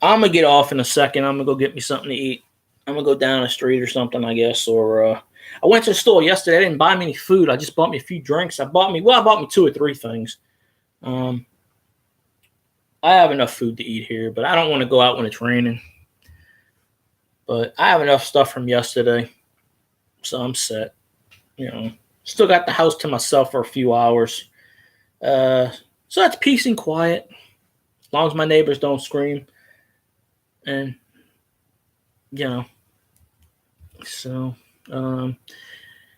Speaker 1: I'm gonna get off in a second. I'm gonna go get me something to eat. I'm gonna go down the street or something, I guess. Or I went to the store yesterday. I didn't buy me any food. I just bought me a few drinks. I bought me 2 or 3 things. I have enough food to eat here, but I don't want to go out when it's raining. But I have enough stuff from yesterday, so I'm set. Still got the house to myself for a few hours. So that's peace and quiet, as long as my neighbors don't scream. And you know. So,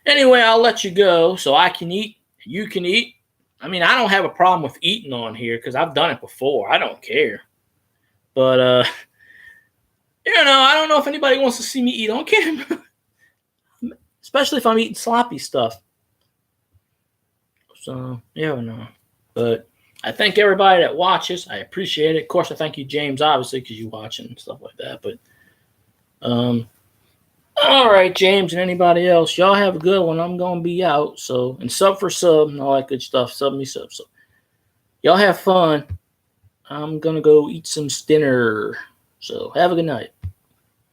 Speaker 1: anyway, I'll let you go so I can eat. You can eat. I mean, I don't have a problem with eating on here because I've done it before. I don't care. But, I don't know if anybody wants to see me eat on camera, especially if I'm eating sloppy stuff. So, no. But I thank everybody that watches. I appreciate it. Of course, I thank you, James, obviously, because you watching and stuff like that. But, all right, James and anybody else, y'all have a good one. I'm going to be out. So, and sub for sub and all that good stuff. Sub me sub. So, y'all have fun. I'm going to go eat some dinner. So, have a good night.